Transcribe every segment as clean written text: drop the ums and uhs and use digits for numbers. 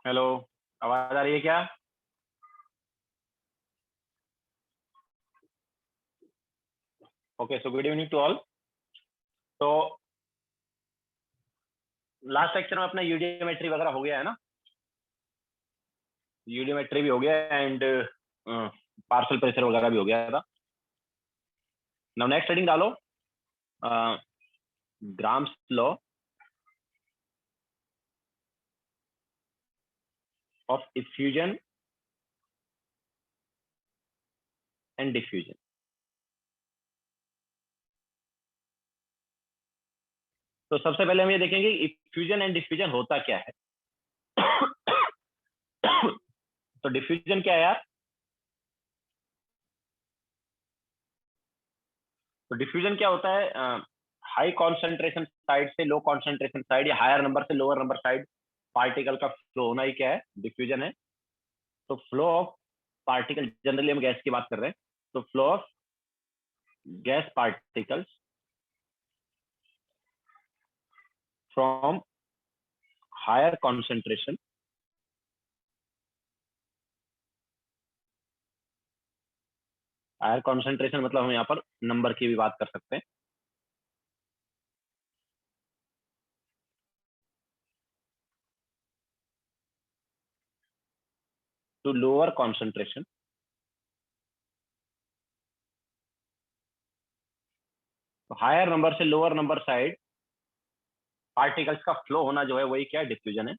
Hello. आवाज आ रही है क्या? Okay, so good evening to all. तो लास्ट लेक्चर में अपना यूडियोमेट्री वगैरह हो गया है ना। यूडियोमेट्री भी हो गया एंड पार्सल प्रेशर वगैरह भी हो गया था। नाउ नेक्स्ट हेडिंग डालो, grams law of effusion and diffusion. तो सबसे पहले हम ये देखेंगे इफ्यूजन एंड डिफ्यूजन होता क्या है। तो डिफ्यूजन क्या है यार? तो डिफ्यूजन क्या होता है? हाई कॉन्सेंट्रेशन साइड से लो कॉन्सेंट्रेशन साइड या हायर नंबर से लोअर नंबर साइड पार्टिकल का फ्लो होना ही क्या है? डिफ्यूजन है। तो फ्लो ऑफ पार्टिकल, जनरली हम गैस की बात कर रहे हैं, तो flow of gas particles from higher concentration higher concentration मतलब हम यहाँ पर नंबर की भी बात कर सकते हैं, टू लोअर कॉन्सेंट्रेशन। तो हायर नंबर से लोअर नंबर साइड पार्टिकल्स का फ्लो होना जो है वही क्या है? डिफ्यूजन है।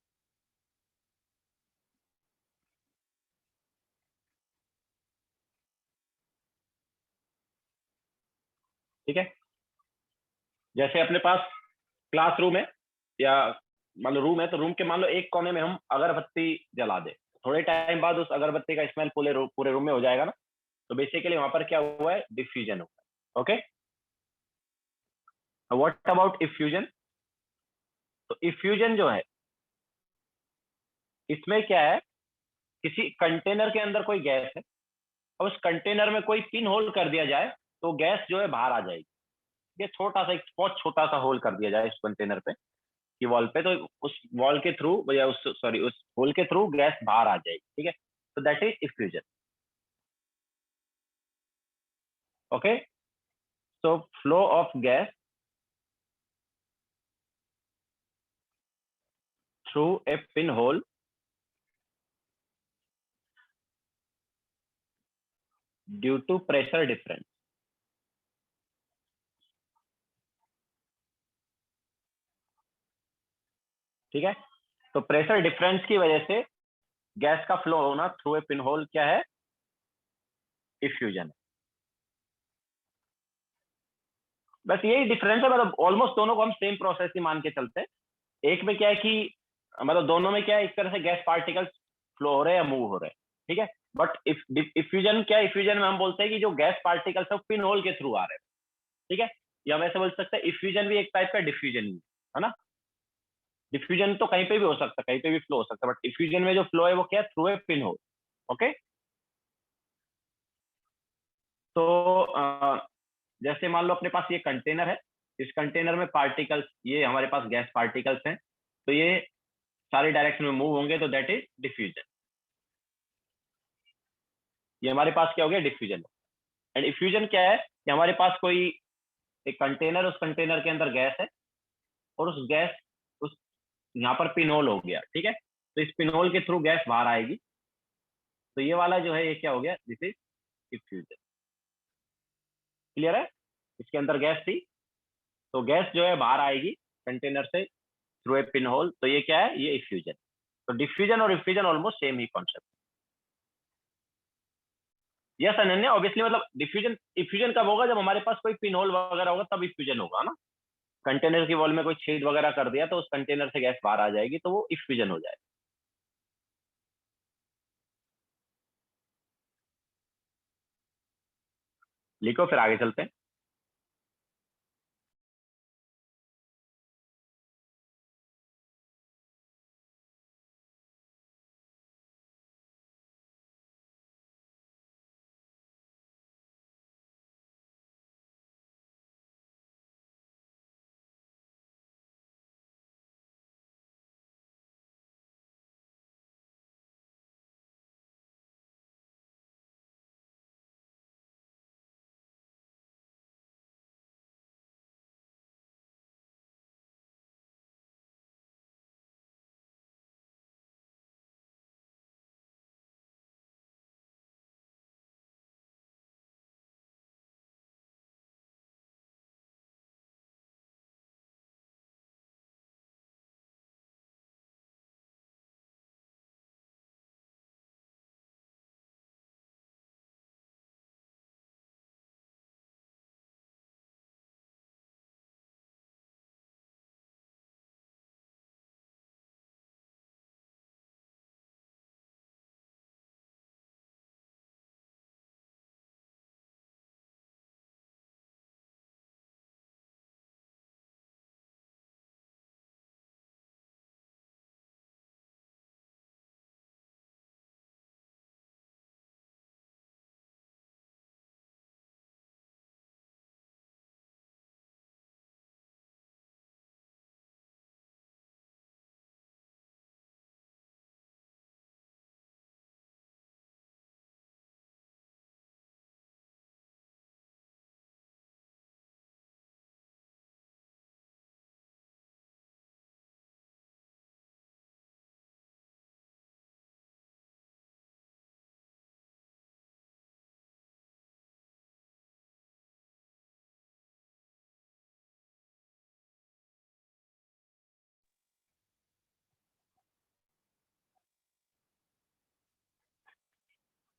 ठीक है। जैसे अपने पास क्लासरूम है या मान लो रूम है, तो रूम के मान लो एक कोने में हम अगरबत्ती जला दे, थोड़े टाइम बाद उस अगरबत्ती का स्मेल पूरे रूम में हो जाएगा ना। तो बेसिकली वहां पर क्या हुआ है? डिफ्यूजन हुआ है। Okay, what about effusion? तो इफ्यूजन जो है, इसमें क्या है, किसी कंटेनर के अंदर कोई गैस है और उस कंटेनर में कोई पिन होल कर दिया जाए तो गैस जो है बाहर आ जाएगी। ये छोटा सा, एक बहुत छोटा सा होल कर दिया जाए इस कंटेनर पे की वॉल पे, तो उस वॉल के थ्रू या उस सॉरी उस होल के थ्रू गैस बाहर आ जाएगी। ठीक है, तो that is effusion. Okay, so flow of gas through a pin hole due to pressure difference. ठीक है, तो प्रेशर डिफरेंस की वजह से गैस का फ्लो होना थ्रू ए पिन होल क्या है? इफ्यूजन। बस यही डिफरेंस है, मतलब ऑलमोस्ट दोनों को हम सेम प्रोसेस ही मान के चलते हैं। एक में क्या है कि मतलब दोनों में क्या है, एक तरह से गैस पार्टिकल्स फ्लो हो रहे हैं या मूव हो रहे हैं। ठीक है, बट इफ्यूजन क्या है? इफ्यूजन में हम बोलते हैं कि जो गैस पार्टिकल्स है पिन होल के थ्रू आ रहे हैं। ठीक है, या वैसे बोल सकते हैं इफ्यूजन भी एक टाइप का डिफ्यूजन ही है ना। डिफ्यूजन तो कहीं पे भी हो सकता है, कहीं पे भी फ्लो हो सकता है, बट इफ्यूजन में जो फ्लो है वो क्या है? Through a pin whole. Okay, तो जैसे मान लो अपने पास ये कंटेनर है, इस कंटेनर में पार्टिकल्स, ये हमारे पास गैस पार्टिकल्स हैं, तो ये सारे डायरेक्शन में मूव होंगे, तो दैट इज डिफ्यूजन। ये हमारे पास क्या हो गया? डिफ्यूजन। एंड इफ्यूजन क्या है कि हमारे पास कोई एक कंटेनर, उस कंटेनर के अंदर गैस है और उस गैस उस यहाँ पर पिनोल हो गया। ठीक है, तो इस पिनोल के थ्रू गैस बाहर आएगी, तो ये वाला जो है ये क्या हो गया? This is effusion. क्लियर है? इसके अंदर गैस थी, तो गैस जो है बाहर आएगी कंटेनर से थ्रू ए पिन होल, तो ये क्या है? ये इफ्यूजन। तो डिफ्यूजन और इफ्यूजन ऑलमोस्ट सेम ही कॉन्सेप्ट। यस अनन्या, ऑब्वियसली मतलब डिफ्यूजन इफ्यूजन कब होगा? जब हमारे पास कोई पिन होल वगैरह होगा तब इफ्यूजन होगा ना। कंटेनर की वॉल में कोई छेद वगैरह कर दिया तो उस कंटेनर से गैस बाहर आ जाएगी, तो वो इफ्यूजन हो जाएगा। लिखो फिर आगे चलते हैं।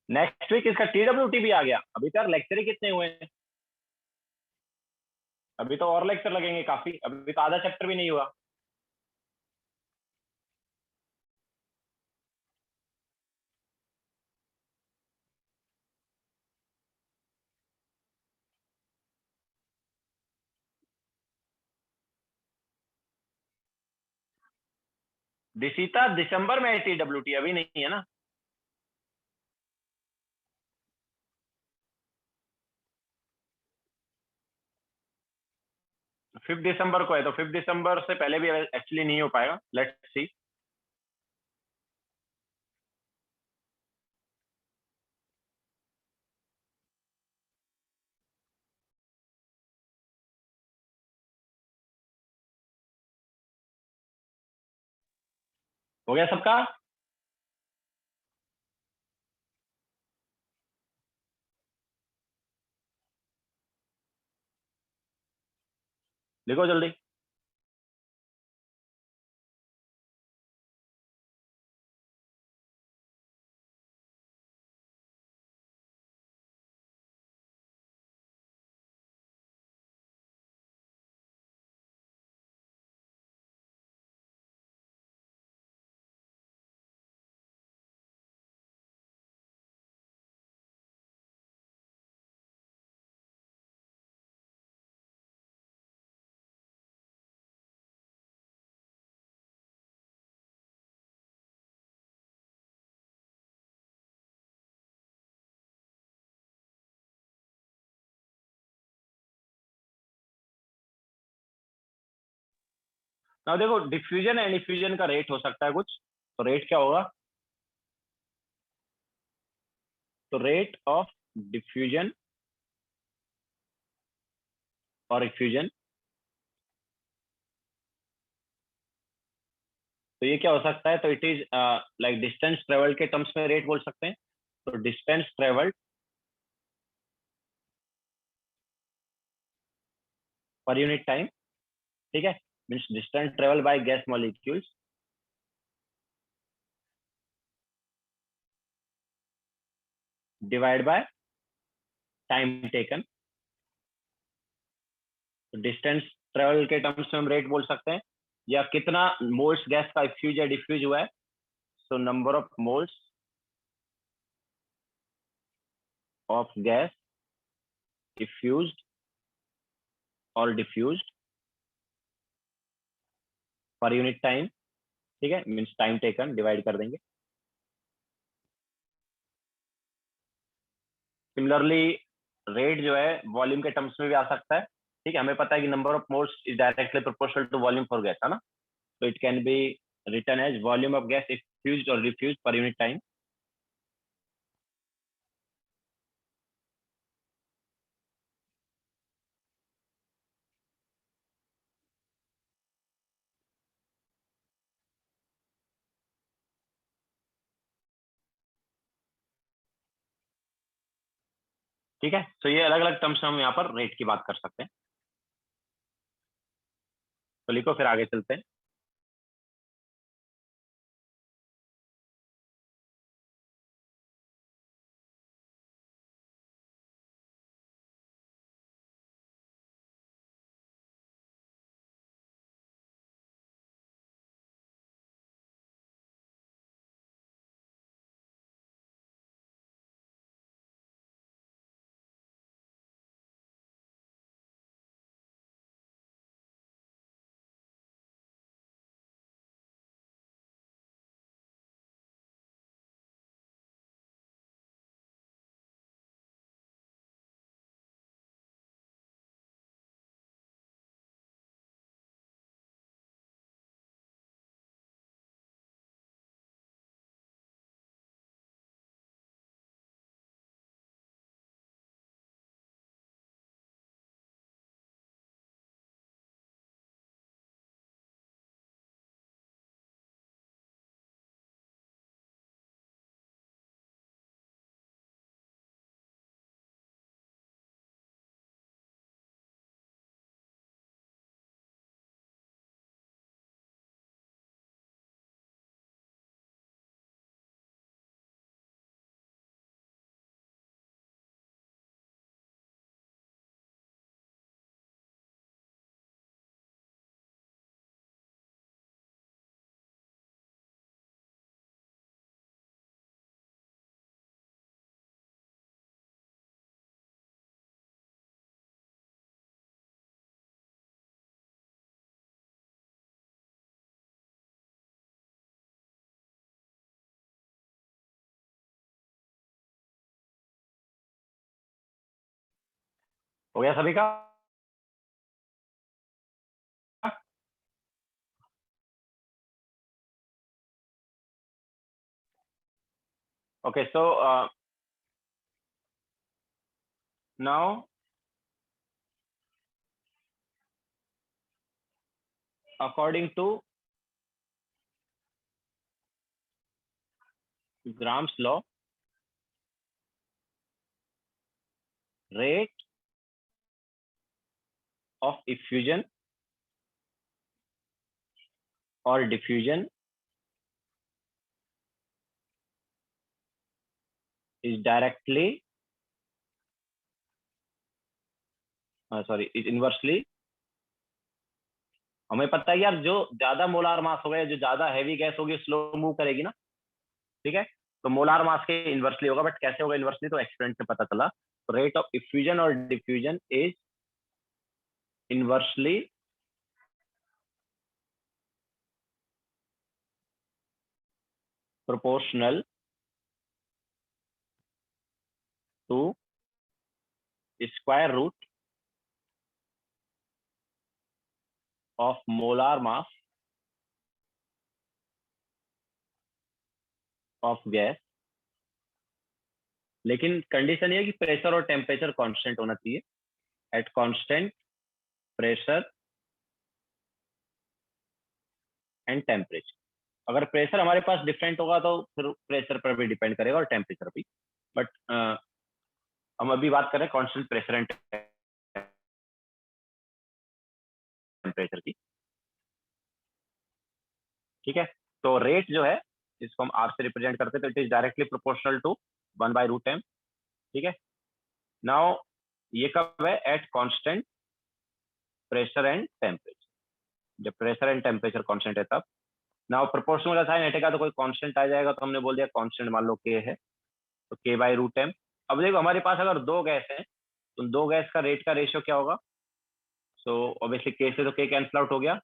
नेक्स्ट वीक इसका TWT भी आ गया। अभी तो यार लेक्चर ही कितने हुए हैं, अभी तो और लेक्चर लगेंगे काफी, अभी तो आधा चैप्टर भी नहीं हुआ। दिशीता दिसंबर में है TWT, अभी नहीं है ना। 5 दिसंबर को है, तो 5 दिसंबर से पहले भी एक्चुअली नहीं हो पाएगा, लेट्स सी। हो गया सबका? लिखो जल्दी। ना देखो, डिफ्यूजन एंड इफ्यूजन का रेट हो सकता है कुछ, तो रेट क्या होगा? तो रेट ऑफ डिफ्यूजन और इफ्यूजन, तो ये क्या हो सकता है? तो it is like distance travel के टर्म्स में रेट बोल सकते हैं। तो distance travel per unit time, ठीक है, means distance travel by gas molecules divide by time taken. तो डिस्टेंस ट्रेवल के टर्म्स में हम रेट बोल सकते हैं, या कितना मोल्स गैस का इफ्यूज या डिफ्यूज हुआ है। So number of moles of gas effused और डिफ्यूज्ड पर यूनिट टाइम, ठीक है, मीन्स टाइम टेकन डिवाइड कर देंगे। सिमिलरली रेट जो है वॉल्यूम के टर्म्स में भी आ सकता है, ठीक है, हमें पता है कि number of moles is directly proportional to volume for gas, है ना। तो it can be written as volume of gas effused और डिफ्यूज्ड पर यूनिट टाइम। ठीक है, तो ये अलग अलग टर्म्स में हम यहाँ पर रेट की बात कर सकते हैं। तो लिखो, फिर आगे चलते हैं। हो गया सभी का? Okay, so now according to Gram's law, rate of effusion or diffusion is directly is inversely, हमें पता है यार, जो ज्यादा मोलार मास होगा, जो ज्यादा हैवी गैस होगी स्लो मूव करेगी ना, ठीक है, तो मोलार मास के इन्वर्सली होगा। बट कैसे होगा इन्वर्सली, तो एक्सपेरिमेंट से पता चला। रेट ऑफ इफ्यूजन और diffusion is inversely proportional to square root of molar mass of gas। लेकिन कंडीशन ये है कि प्रेशर और टेम्परेचर कांस्टेंट होना चाहिए। Eight constant pressure and temperature. अगर प्रेशर हमारे पास डिफरेंट होगा तो फिर प्रेशर पर भी डिपेंड करेगा और टेम्परेचर भी। बट हम अभी बात करें कांस्टेंट प्रेशर एंड टेम्परेचर की, ठीक है। तो रेट जो है इसको हम आर से रिप्रेजेंट करते हैं, तो it is directly proportional to 1/√m, ठीक है। नाउ ये कब है? At constant pressure and temperature, जब प्रेशर एंड टेम्परेचर कांस्टेंट है तब। नाउ प्रोपोर्शनल का साइन हटेगा तो कोई कांस्टेंट आ जाएगा, तो हमने बोल दिया कांस्टेंट मान लो के है, तो k/√m। अब देखो हमारे पास अगर दो गैस है तो दो गैस का रेट का रेशियो क्या होगा? सो ऑब्वियसली के से तो के कैंसिल आउट हो गया,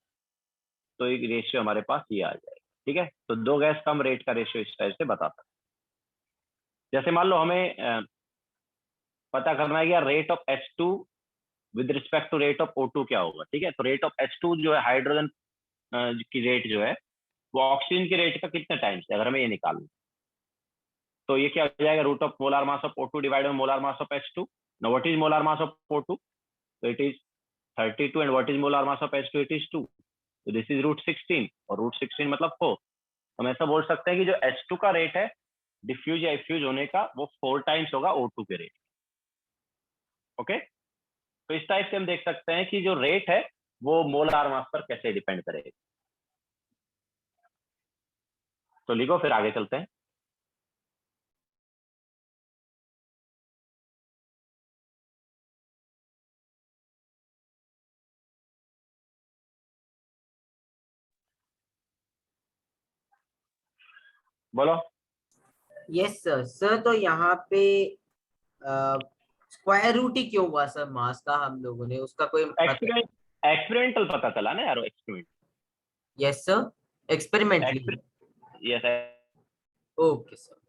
तो एक रेशियो हमारे पास ये आ जाएगा, ठीक है। तो दो गैस का हम रेट का रेशियो इस टाइप से बता सकते हैं। जैसे मान लो हमें पता करना है कि यार rate of H2 with respect to rate of O2 क्या होगा, ठीक है। तो रेट ऑफ H2 जो है हाइड्रोजन की रेट जो है वो ऑक्सीजन की रेट का कितने टाइम्स है, अगर हमें ये निकालना, तो ये क्या हो जाएगा? Root of molar mass of O2 divide by molar mass of H2। Now what is molar mass of O2? तो it is 32 and what is molar mass of H2? It is 2। तो दिस इज √16, और √16 मतलब 4। हम ऐसा बोल सकते हैं कि जो H2 का रेट है डिफ्यूज या इफ्यूज होने का, वो 4 टाइम्स होगा O2 के रेट। ओके, तो इस टाइप से हम देख सकते हैं कि जो रेट है वो मोलार मास पर कैसे डिपेंड करेगा। तो लिखो, फिर आगे चलते हैं। बोलो। Yes sir. सर तो यहाँ पे स्क्वायर रूट ही क्यों हुआ सर मास का? हम लोगों ने उसका कोई मतलब? एक्सपेरिमेंटल पता चला ना यार, experiment. Yes sir, experimentally. Yes, okay sir.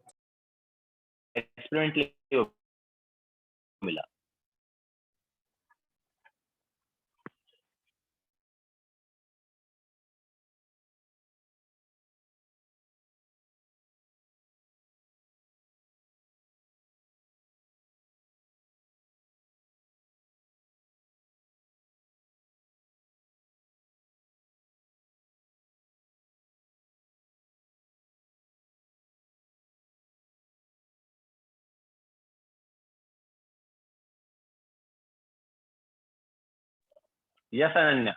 Experimentally मिला। यस अनन्या।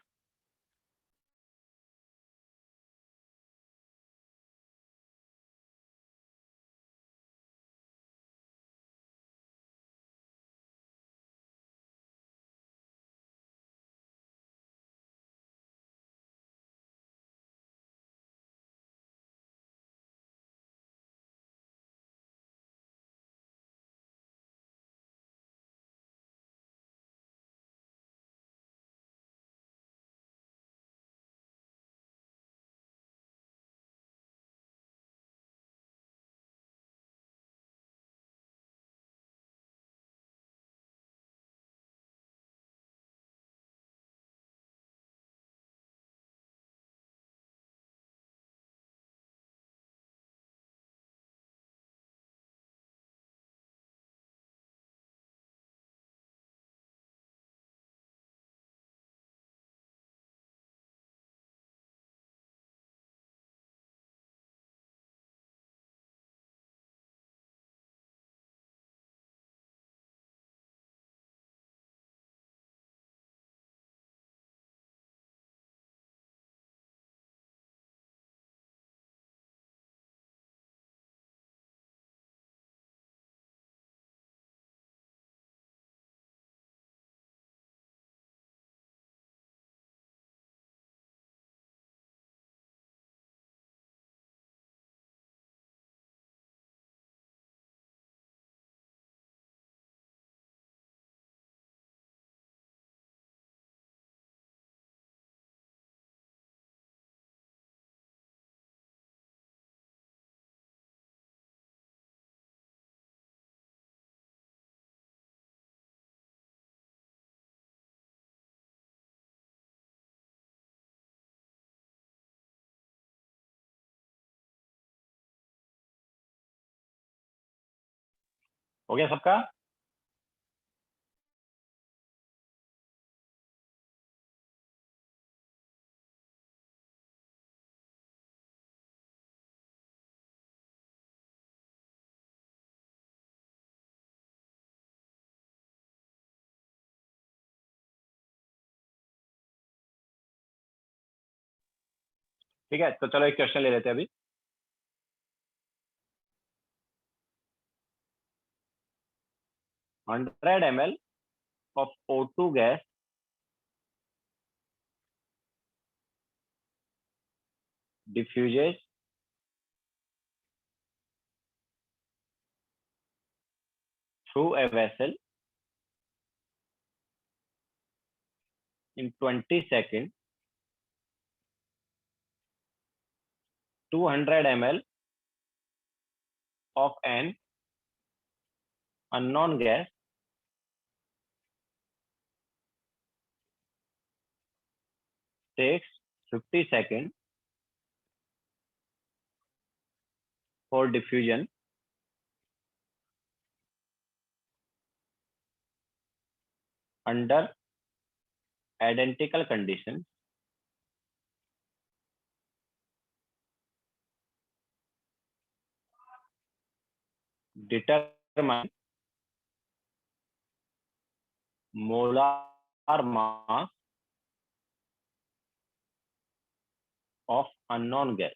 हो गया सबका? ठीक है, तो चलो एक क्वेश्चन ले लेते हैं अभी। 100 ml of O2 gas diffuses through a vessel in 20 seconds. 200 ml of an unknown gas takes 50 seconds for diffusion under identical conditions. Determine molar mass of unknown gas.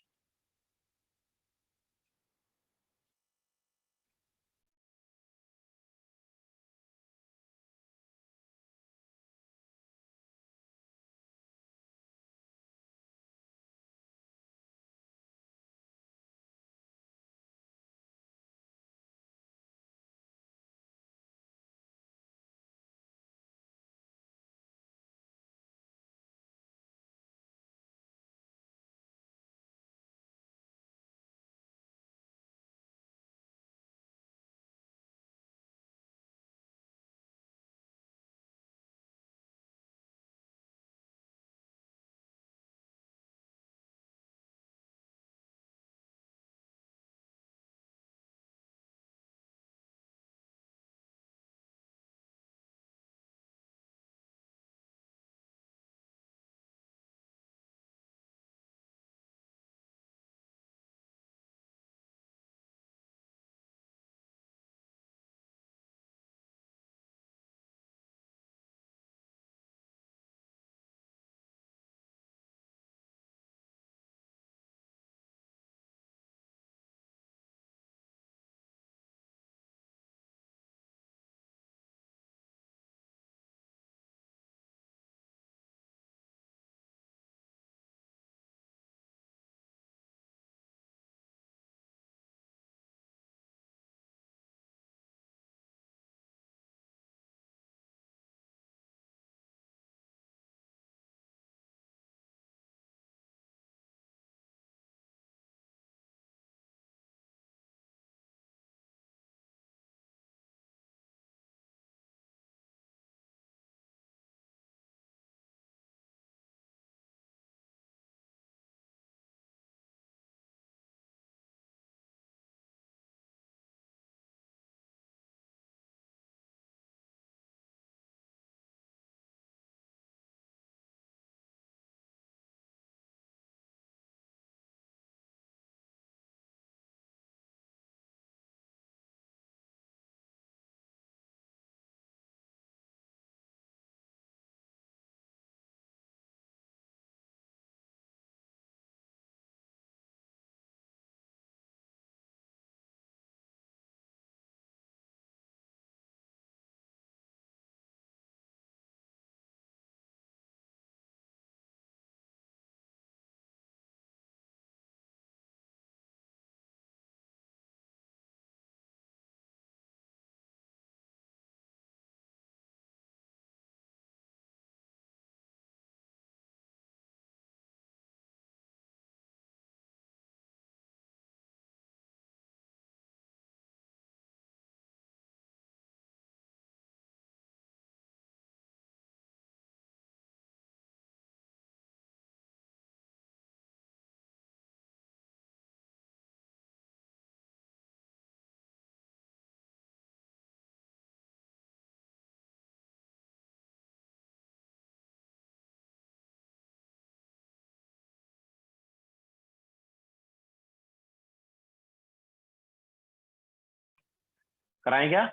कराएं क्या?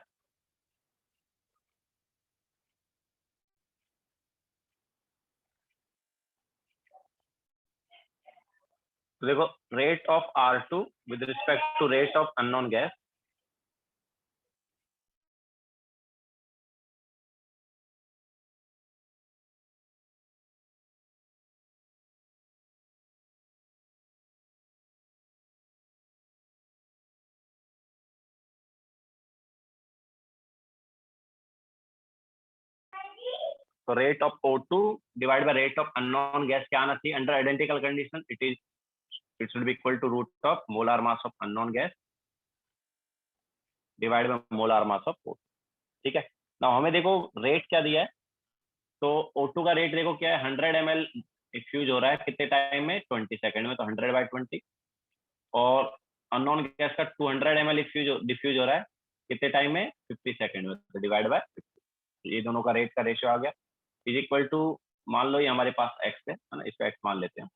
तो देखो, rate of R2 with respect to rate of unknown gas, तो rate of O2 divide by rate of unknown gas क्या आना चाहिए under identical condition? It should be equal to root of molar mass of unknown gas divide by molar mass of O2। ठीक है ना? हमें देखो rate क्या दिया है, तो O2 का रेट देखो क्या है, 100 ml डिफ्यूज हो रहा है कितने टाइम में? 20 सेकंड में, तो 100/20। और अननोन गैस का 200 ml डिफ्यूज हो रहा है कितने टाइम में? 50 सेकंड में, तो डिवाइड बाय 50। ये दोनों का रेट का रेशियो आ गया, इज इक्वल टू, मान लो ये हमारे पास x है ना, इसको x मान लेते हैं,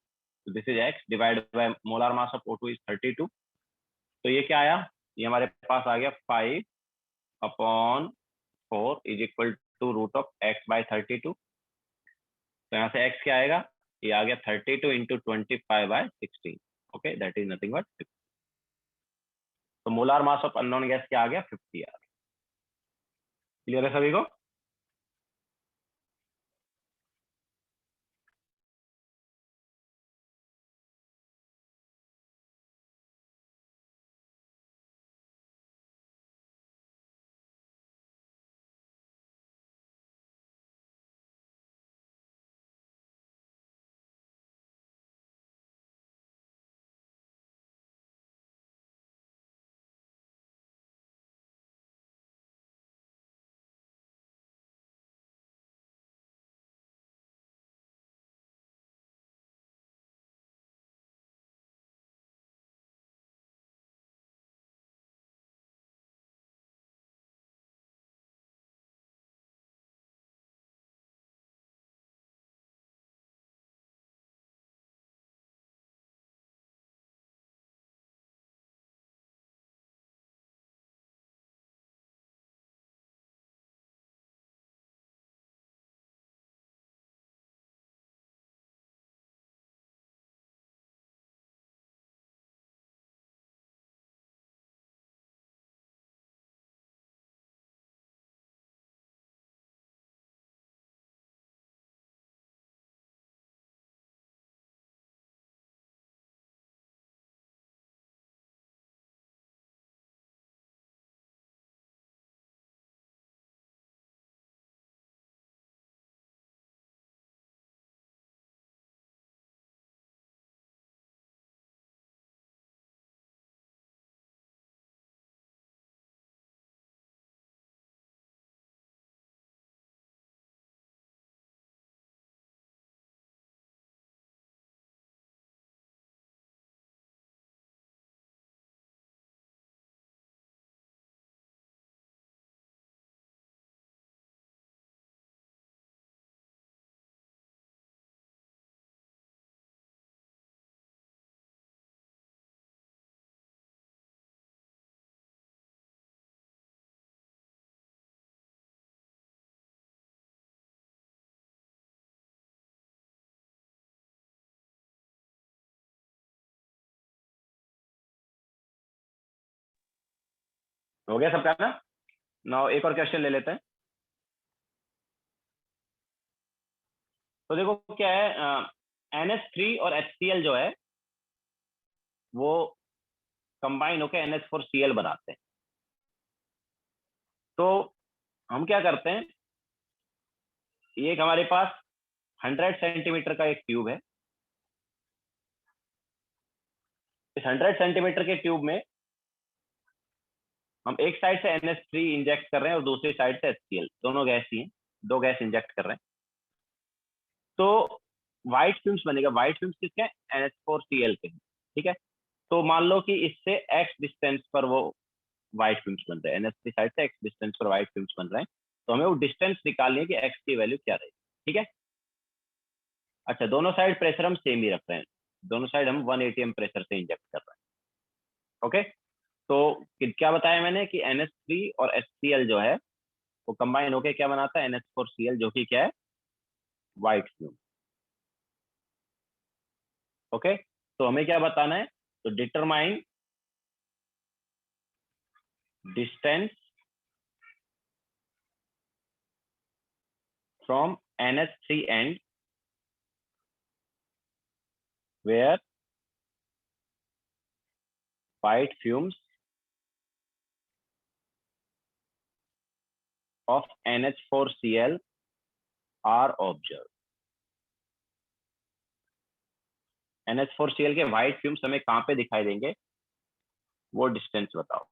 तो this is x divide by molar mass of O2 is 32। तो ये क्या आया? ये हमारे पास आ गया 5/4 is equal to root of x/32। तो यहाँ से x क्या आएगा? ये आ गया 32 into 25/16। Okay, that is nothing but, तो molar mass of unknown gas क्या आ गया? 50 आ गया। क्लियर है सभी को? हो गया सबका ना? नाउ एक और क्वेश्चन ले लेते हैं। तो देखो क्या है, NH3 और HCl जो है वो कंबाइन होकर NH4Cl बनाते हैं। तो हम क्या करते हैं, ये एक हमारे पास 100 सेंटीमीटर का एक ट्यूब है। इस 100 सेंटीमीटर के ट्यूब में हम एक साइड से NH3 इंजेक्ट कर रहे हैं और दूसरी साइड से HCl, दोनों गैस ही हैं, दो गैस इंजेक्ट कर रहे हैं। तो व्हाइट फिल्म्स बनेगा। व्हाइट फिल्म्स किसके हैं? NH4Cl के हैं। ठीक है, तो मान लो कि इससे x डिस्टेंस पर वो व्हाइट फिल्म्स बन रहे हैं, NH3 साइड से x डिस्टेंस पर व्हाइट फिल्म्स बन रहे हैं। तो हमें वो डिस्टेंस निकालनी है कि x की वैल्यू क्या रहेगी। ठीक है, अच्छा, दोनों साइड प्रेशर हम सेम ही रख रहे हैं, दोनों साइड हम 1 atm प्रेशर से इंजेक्ट कर रहे हैं। ओके, तो क्या बताया मैंने कि NH3 और HCl जो है वो कंबाइन होके क्या बनाता है, NH4Cl, जो कि क्या है, व्हाइट फ्यूम। ओके, तो हमें क्या बताना है, तो determine distance from NH3 end where white fumes of NH4Cl are observed। NH4Cl के व्हाइट फ्यूम्स हमें कहाँ पे दिखाई देंगे, वो डिस्टेंस बताओ।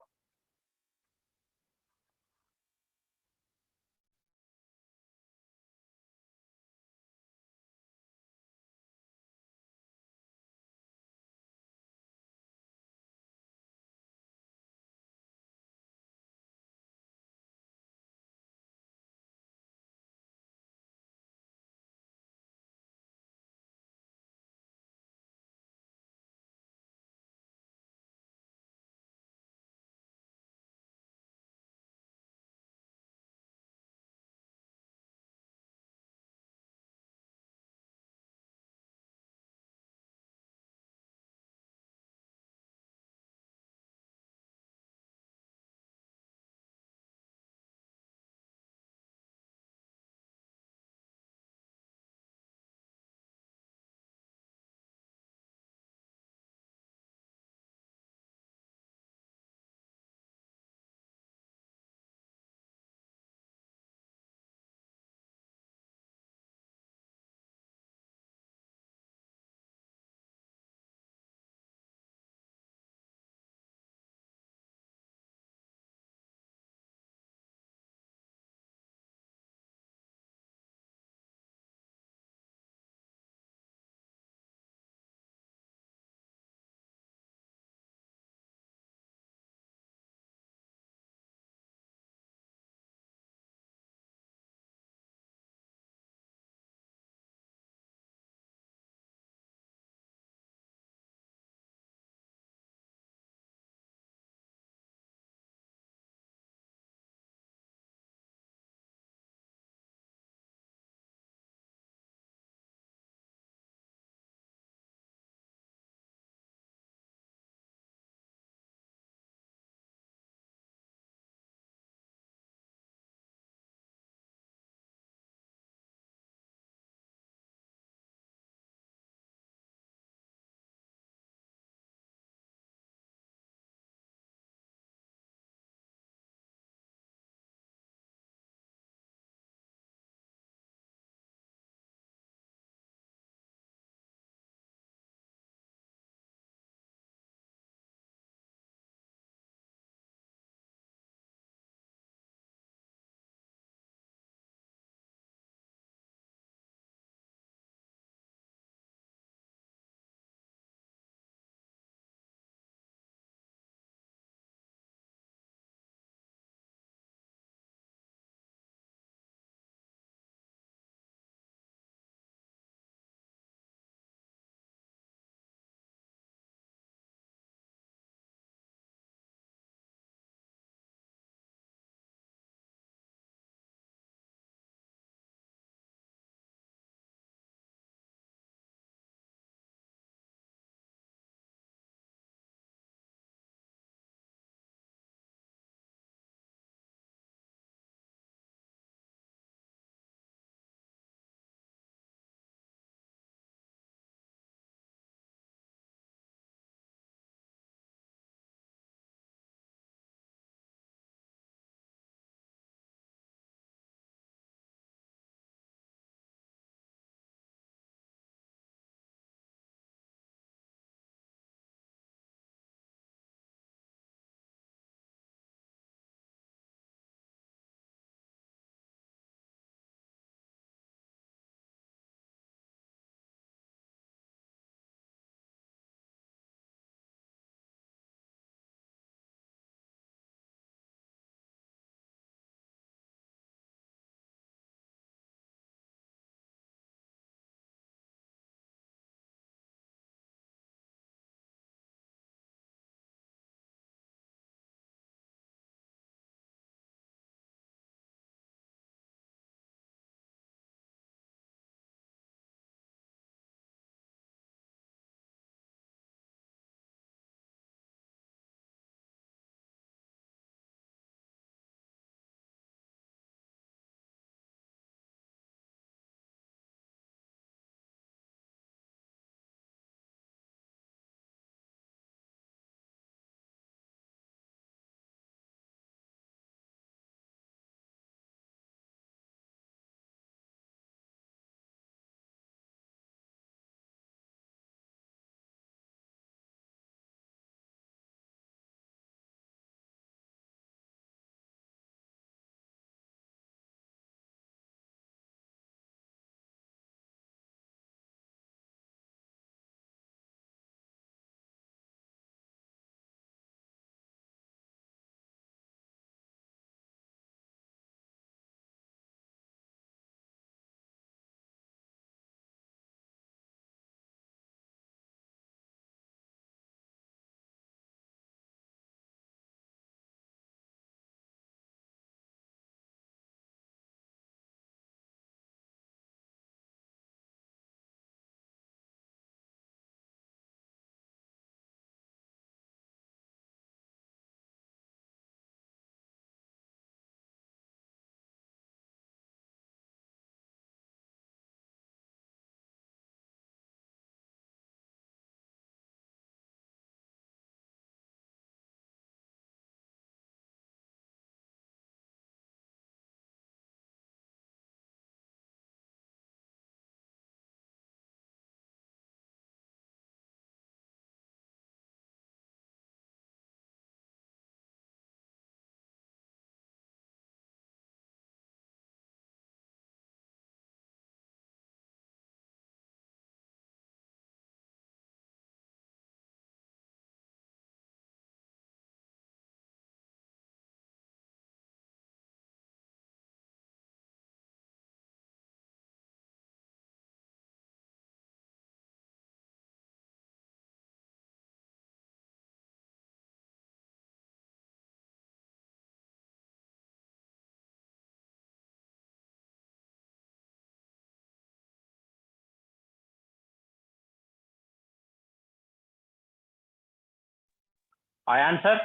आया आंसर?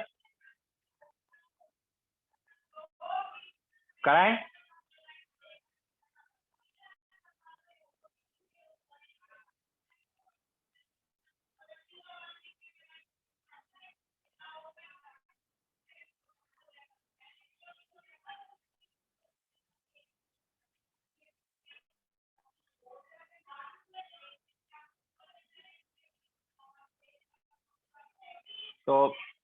कराएं? तो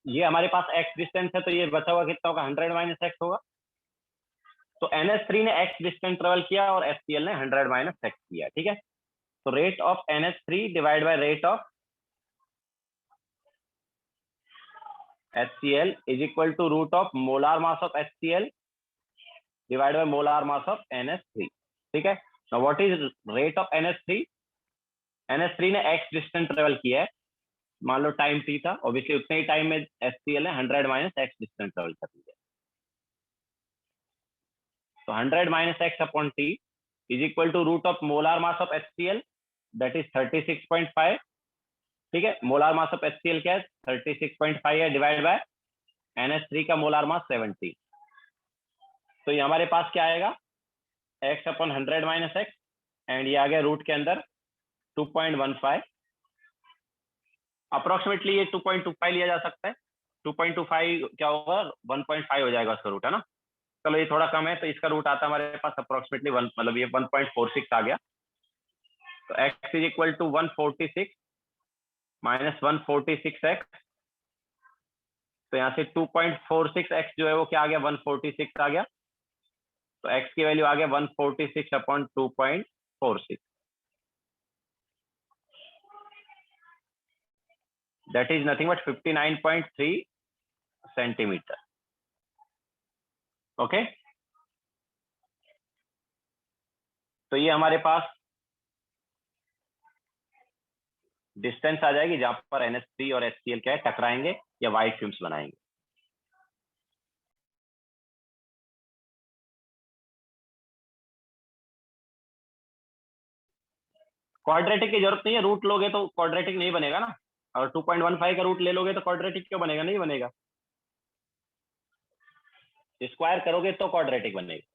ये हमारे पास x डिस्टेंस है, तो ये बचा हुआ कितना होगा? 100 माइनस x होगा। तो NH3 ने x डिस्टेंस ट्रेवल किया और HCl ने 100 माइनस x किया, ठीक है। तो rate of NH3 divide by rate of HCl is equal to root of molar mass of HCl divide by molar mass of NH3, ठीक है। Now what is rate of NH3? NH3 ने x distance travel किया है, मान लो time t था, obviously उतने ही टाइम में HCl ने 100 माइनस x डिस्टेंस ट्रेवल कर लिया। तो 100 minus x upon t is equal to root of molar mass of HCl that is 36.5, ठीक है। मोलार मास ऑफ HCl क्या है? 36.5 है, डिवाइड बाय NH3 का मोलार मास 70। तो ये हमारे पास क्या आएगा? x upon 100 minus x, and ये आ गया रूट के अंदर 2.15। अप्रोक्सीमेटली ये 2.25 लिया जा सकता है। 2.25 क्या होगा? 1.5 हो जाएगा उसका रूट, है ना। चलो ये थोड़ा कम है, तो इसका रूट आता है हमारे पास अप्रोक्सीमेटली 1, मतलब ये 1.46 आ गया। तो x is equal to 146 minus 146x, तो यहाँ से 2.46x जो है वो क्या आ गया? 146 आ गया। तो x की वैल्यू आ गया 146 upon 2.46, that is nothing but 59.3 centimetre. Okay, तो ये हमारे पास डिस्टेंस आ जाएगी जहां पर NH3 और HCl क्या है? टकराएंगे या वाइट फिल्म्स बनाएंगे। क्वाड्रेटिक की जरूरत नहीं है, रूट लोगे तो क्वाड्रेटिक नहीं बनेगा ना। और 2.15 का रूट ले लोगे तो क्वाड्रेटिक क्यों बनेगा? नहीं बनेगा। स्क्वायर करोगे तो क्वाड्रेटिक बनेगा।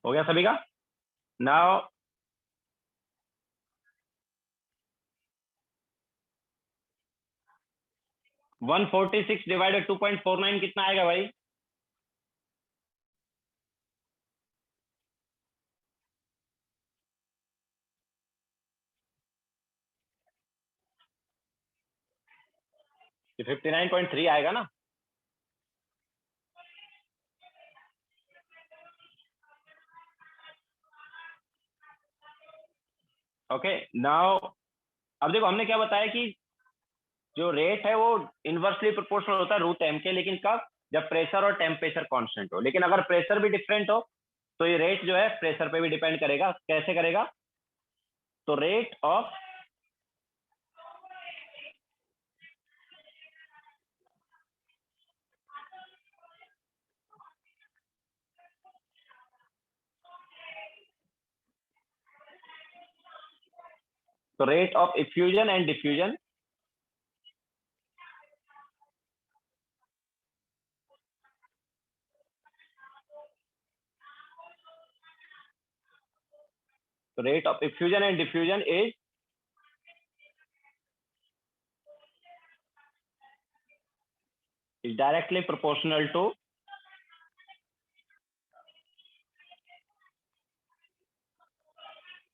हो गया सभी का? नाउ 146 डिवाइडेड 2.49 कितना आएगा भाई? ये 59.3 आएगा ना। ओके, नाउ अब देखो हमने क्या बताया कि जो रेट है वो इनवर्सली प्रोपोर्शनल होता है रूट m के, लेकिन कब? जब प्रेशर और टेम्परेचर कांस्टेंट हो। लेकिन अगर प्रेशर भी डिफरेंट हो तो ये रेट जो है प्रेशर पे भी डिपेंड करेगा। कैसे करेगा? तो rate of effusion and diffusion तो rate of effusion and diffusion is directly proportional to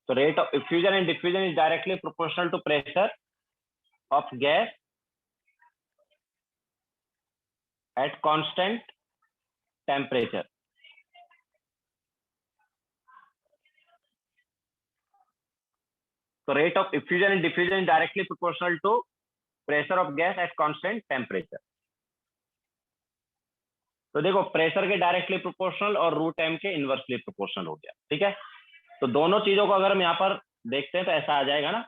so rate of effusion and diffusion is directly proportional to pressure of gas at constant temperature. So rate of effusion and diffusion is directly proportional to pressure of gas at constant temperature. तो देखो pressure के directly proportional और root M के inversely proportional हो गया, ठीक है। तो दोनों चीजों को अगर हम यहाँ पर देखते हैं तो ऐसा आ जाएगा ना,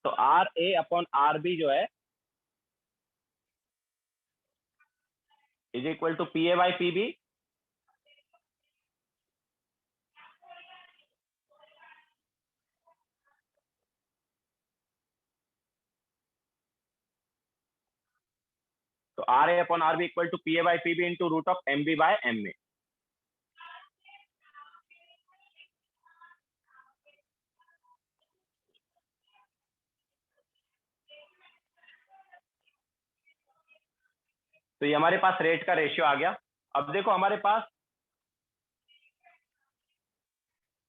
तो R A upon R B जो है is equal to P A by P B तो R A upon R B equal to P A by P B into root of M B by M A. तो ये हमारे पास rate का ratio आ गया। अब देखो हमारे पास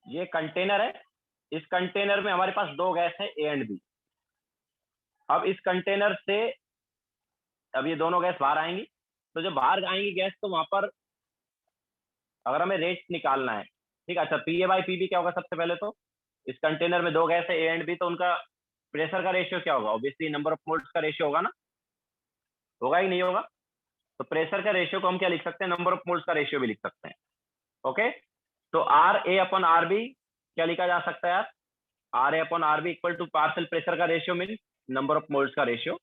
ये कंटेनर है, इस कंटेनर में हमारे पास दो गैस है ए एंड बी। अब इस कंटेनर से अब ये दोनों गैस बाहर आएंगी, तो जब बाहर आएंगी गैस तो वहां पर अगर हमें रेट निकालना है, ठीक है। अच्छा P A by P B क्या होगा, सबसे पहले तो इस कंटेनर में दो गैस है ए एंड बी, तो उनका प्रेशर का रेशियो क्या होगा, ऑब्वियसली नंबर ऑफ मोल्स का रेशियो होगा ना, होगा ही नहीं होगा। तो प्रेशर का रेशियो को हम क्या लिख सकते हैं, नंबर ऑफ मोल्स का रेशियो भी लिख सकते हैं। ओके, तो R A upon R B क्या लिखा जा सकता है यार, R A upon R B equal to partial pressure का ratio mean number of moles का रेशियो।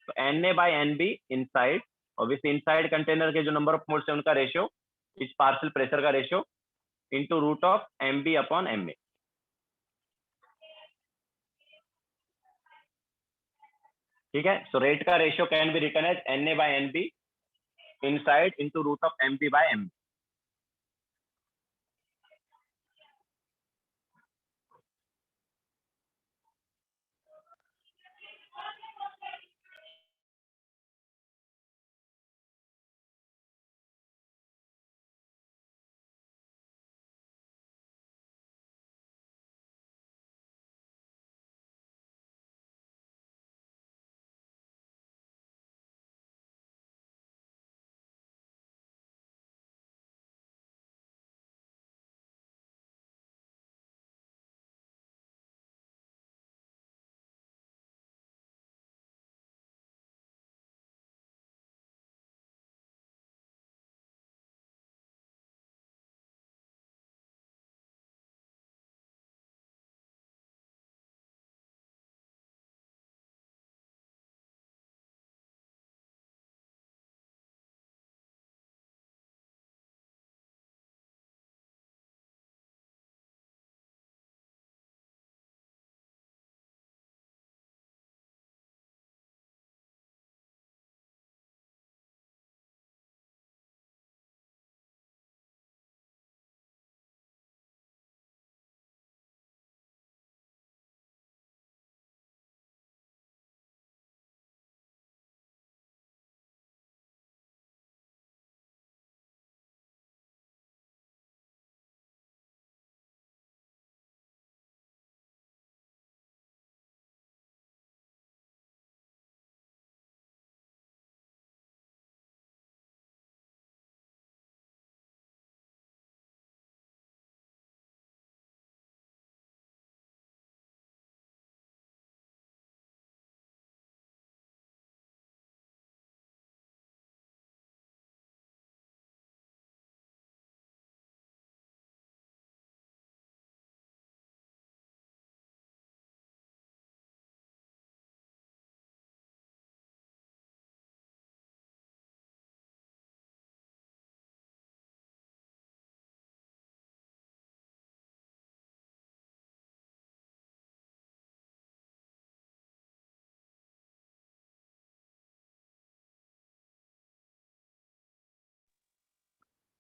तो N A by N B inside, obviously inside container के जो नंबर ऑफ मोल्स है उनका रेशियो इस पार्शियल प्रेशर का ratio into root of M B upon M A. ठीक है, सो रेट का ratio can be written as N A by N B inside into root of M B by M.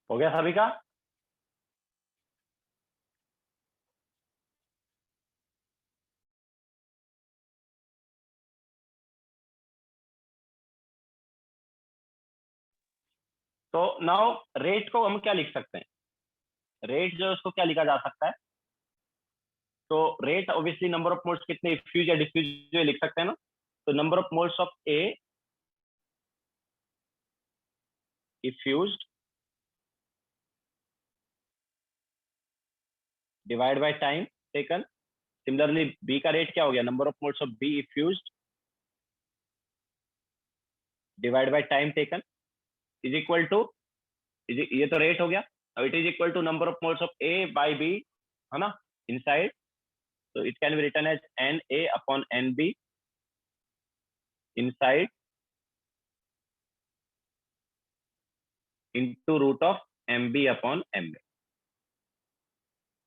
हो गया सभी का। तो now rate को हम क्या लिख सकते हैं, रेट जो है उसको क्या लिखा जा सकता है, तो rate obviously number of moles कितने इफ्यूज या डिफ्यूज जो लिख सकते हैं ना, तो number of moles of A effused divide by time taken. Similarly B का रेट क्या हो गया, number of moles of B effused divide by time taken is equal to, ये तो रेट हो गया, अब it is equal to number of moles of A by B, है ना, inside, so it can be written as Na upon Nb inside into root of Mb upon Mb.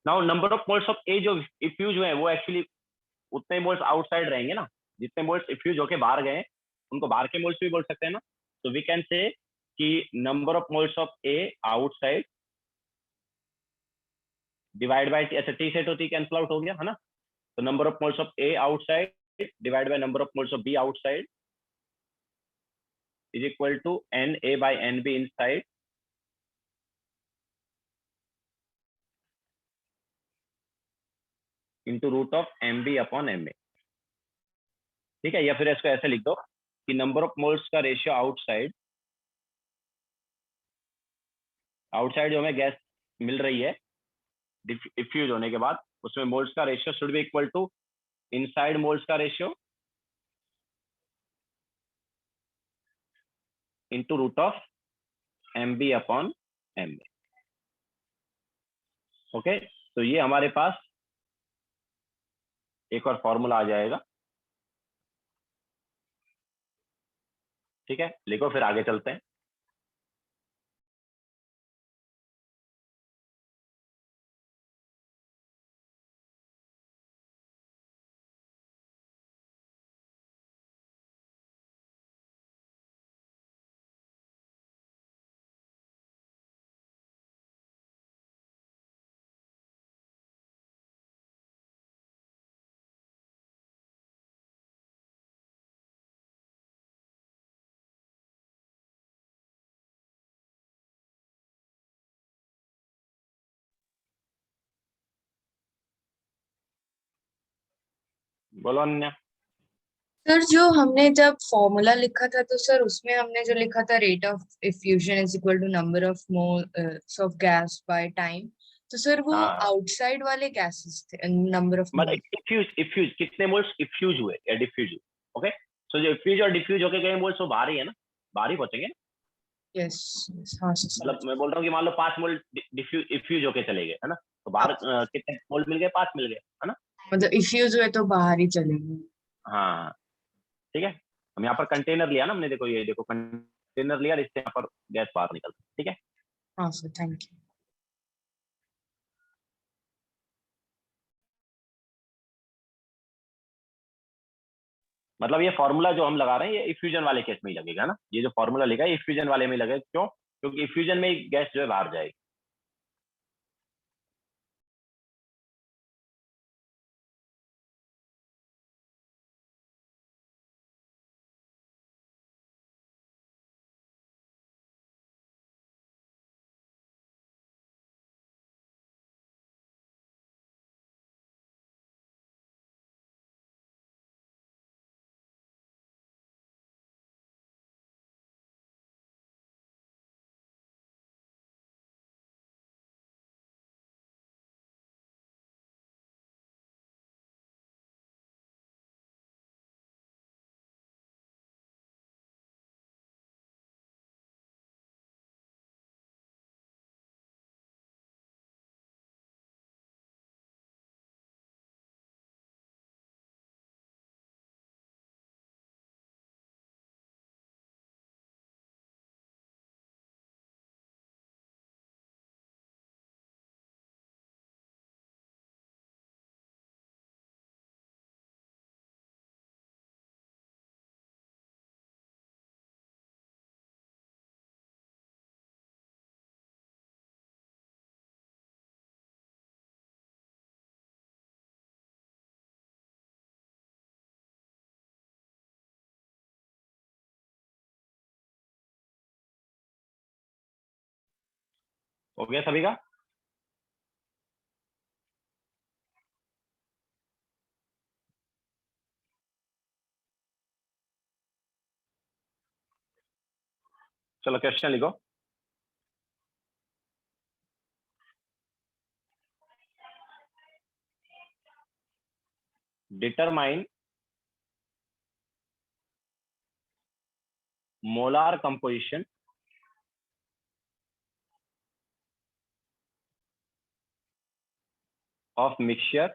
Now number of moles of A जो इफ्यूज हुए हैं वो actually उतने moles outside रहेंगे ना, जितने मोल्स इफ्यूज होके बाहर गए उनको बाहर के मोल्स भी बोल सकते हैं ना, तो वी कैन से कि number of moles of A outside divide bye ऐसे टी से तो टी कैंसिल आउट हो गया है ना, तो number of moles of A outside divide by number of moles of B outside is equal to Na by Nb inside into root of Mb upon Ma। ठीक है, या फिर इसको ऐसे लिख दो कि नंबर ऑफ मोल्स का रेशियो आउटसाइड, आउटसाइड जो हमें गैस मिल रही है डिफ्यूज होने के बाद, उसमें मोल्स का ratio should be equal to inside moles का ratio into root of Mb upon Ma। Okay, तो ये हमारे पास एक और फॉर्मूला आ जाएगा। ठीक है, लिखो फिर आगे चलते हैं। बोलो अन्य। सर जो हमने जब फॉर्मूला लिखा था तो सर उसमें हमने जो लिखा था rate of effusion is equal to number of moles of gas by time, तो सर वो हाँ, आउटसाइड वाले गैसेस थे, नंबर ऑफ मतलब मोल। इफ्यूज इफ्यूज कितने मोल्स इफ्यूज हुए या डिफ्यूज हुए। ओके, सो जो इफ्यूज और डिफ्यूज होके गए मोल्स वो बाहर ही है ना, बाहर ही पहुंचेंगे। यस, हाँ सर। मतलब मैं बोल रहा हूँ कि मान लो 5 मोल डिफ्यूज इफ्यूज होके चले गए है ना, तो बाहर कितने मोल मिल गए, 5 मिल गए है ना। मतलब इफ्यूज हुए तो बाहर ही चलेंगे। हाँ, ठीक है, हम यहाँ पर कंटेनर लिया ना हमने, देखो ये देखो कंटेनर लिया, इससे यहाँ पर गैस बाहर निकलती है। ठीक है, हाँ सर, थैंक यू। मतलब ये फॉर्मूला जो हम लगा रहे हैं ये इफ्यूजन वाले केस में ही लगेगा ना, ये जो फॉर्मूला लिखा है इफ्यूजन वाले में ही लगेगा, क्यों, क्योंकि इफ्यूजन में गैस जो है बाहर जाएगी। हो गया सभी का? चलो क्वेश्चन लिखो। Determine molar composition of mixture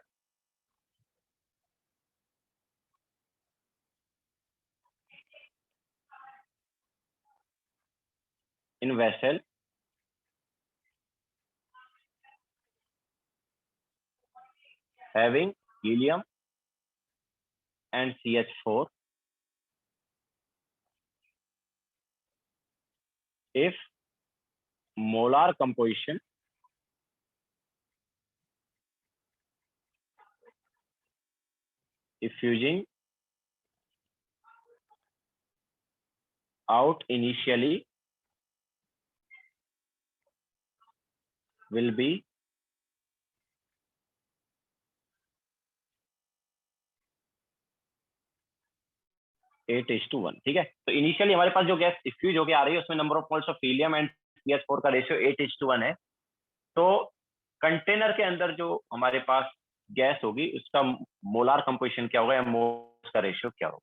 in vessel having helium and CH4 if molar composition diffusing out initially will be 8:1। ठीक है, तो इनिशियली हमारे पास जो गैस डिफ्यूज होकर आ रही है उसमें number of moles of helium and CH4 का रेशियो 8:1 है। तो कंटेनर के अंदर जो हमारे पास गैस होगी उसका मोलार कंपोजिशन क्या होगा या मोल्स का रेशियो क्या होगा?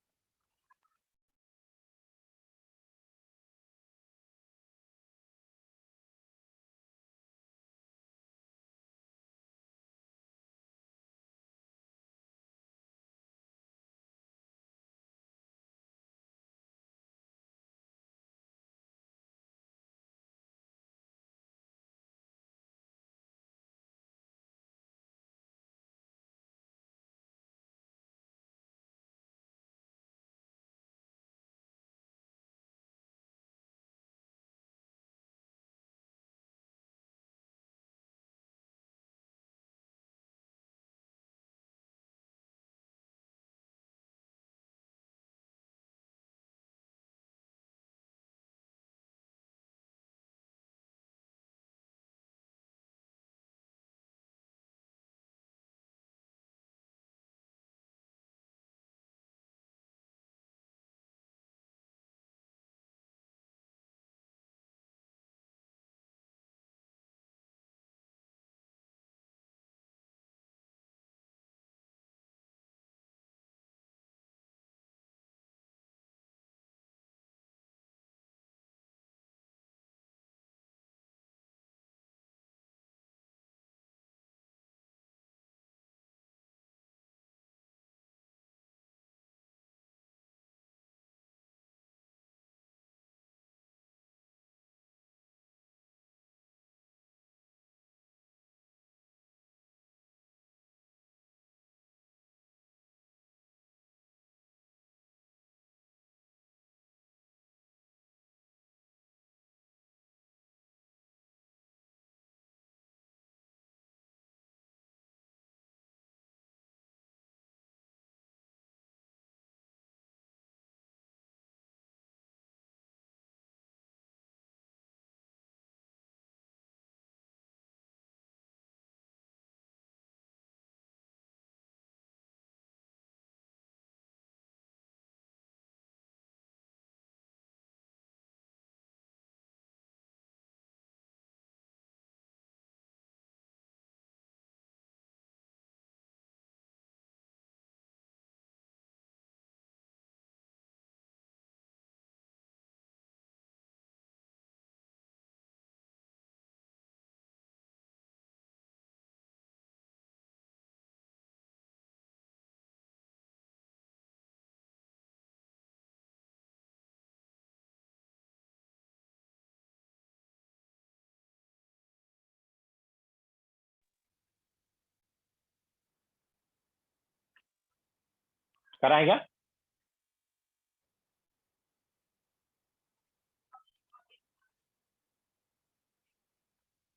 कराएगा?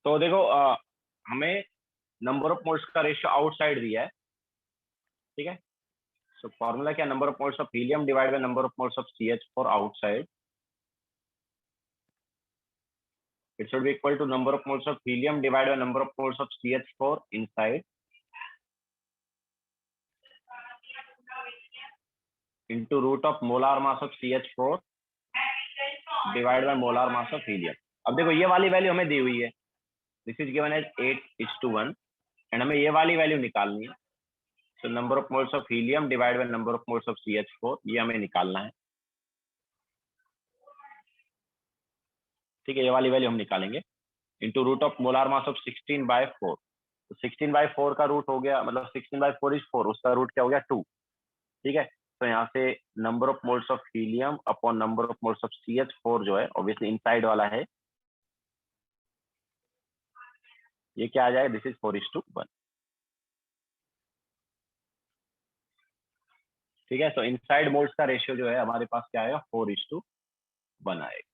तो देखो हमें नंबर ऑफ मोल्स का रेशियो आउटसाइड दिया है। ठीक है, सो फॉर्मूला क्या? Number of moles of helium divide by number of moles of CH4 outside. It should be equal to number of moles of helium divide by number of moles of CH4 inside into root of molar mass of CH4 divide by molar mass of helium. अब देखो ये वाली value हमें दी हुई है, this is given as 8:1 and हमें ये वाली वैल्यू निकालनी है। So number of moles of helium divide by number of moles of CH4 ये हमें निकालना है। ठीक है, ये वाली वैल्यू हम निकालेंगे into root of molar mass of 16/4। तो 16/4 का रूट हो गया, मतलब 16/4 इज 4, उसका रूट क्या हो गया 2। ठीक है, तो यहाँ से number of moles of helium upon number of moles of CH4 जो है ऑब्वियसली इनसाइड वाला है, ये क्या आ जाए, दिस इज 4:1। ठीक है, तो इनसाइड मोल्स का रेशियो जो है हमारे पास क्या आएगा, 4:1 आएगा।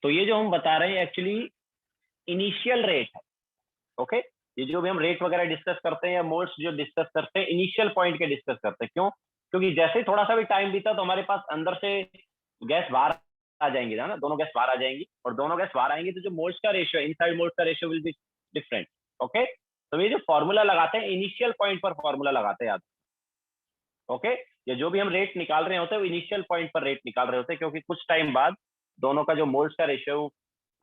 तो ये जो हम बता रहे हैं एक्चुअली इनिशियल रेट है। ओके, ये जो भी हम रेट वगैरह डिस्कस करते हैं या मोल्स जो डिस्कस करते हैं इनिशियल पॉइंट के डिस्कस करते हैं। क्यों? क्योंकि जैसे ही थोड़ा सा भी टाइम बीता तो हमारे पास अंदर से गैस बाहर आ जाएंगी ना, दोनों गैस बाहर आ जाएंगी, और दोनों गैस बाहर आएंगी तो जो मोल्स का रेशियो, इनसाइड मोल्स का ratio will be different. Okay, तो ये जो फॉर्मूला लगाते हैं इनिशियल पॉइंट पर फॉर्मूला लगाते हैं याद। ओके, ये जो भी हम रेट निकाल रहे होते हैं वो इनिशियल पॉइंट पर रेट निकाल रहे होते हैं, क्योंकि कुछ टाइम बाद दोनों का जो मोल्स का रेशियो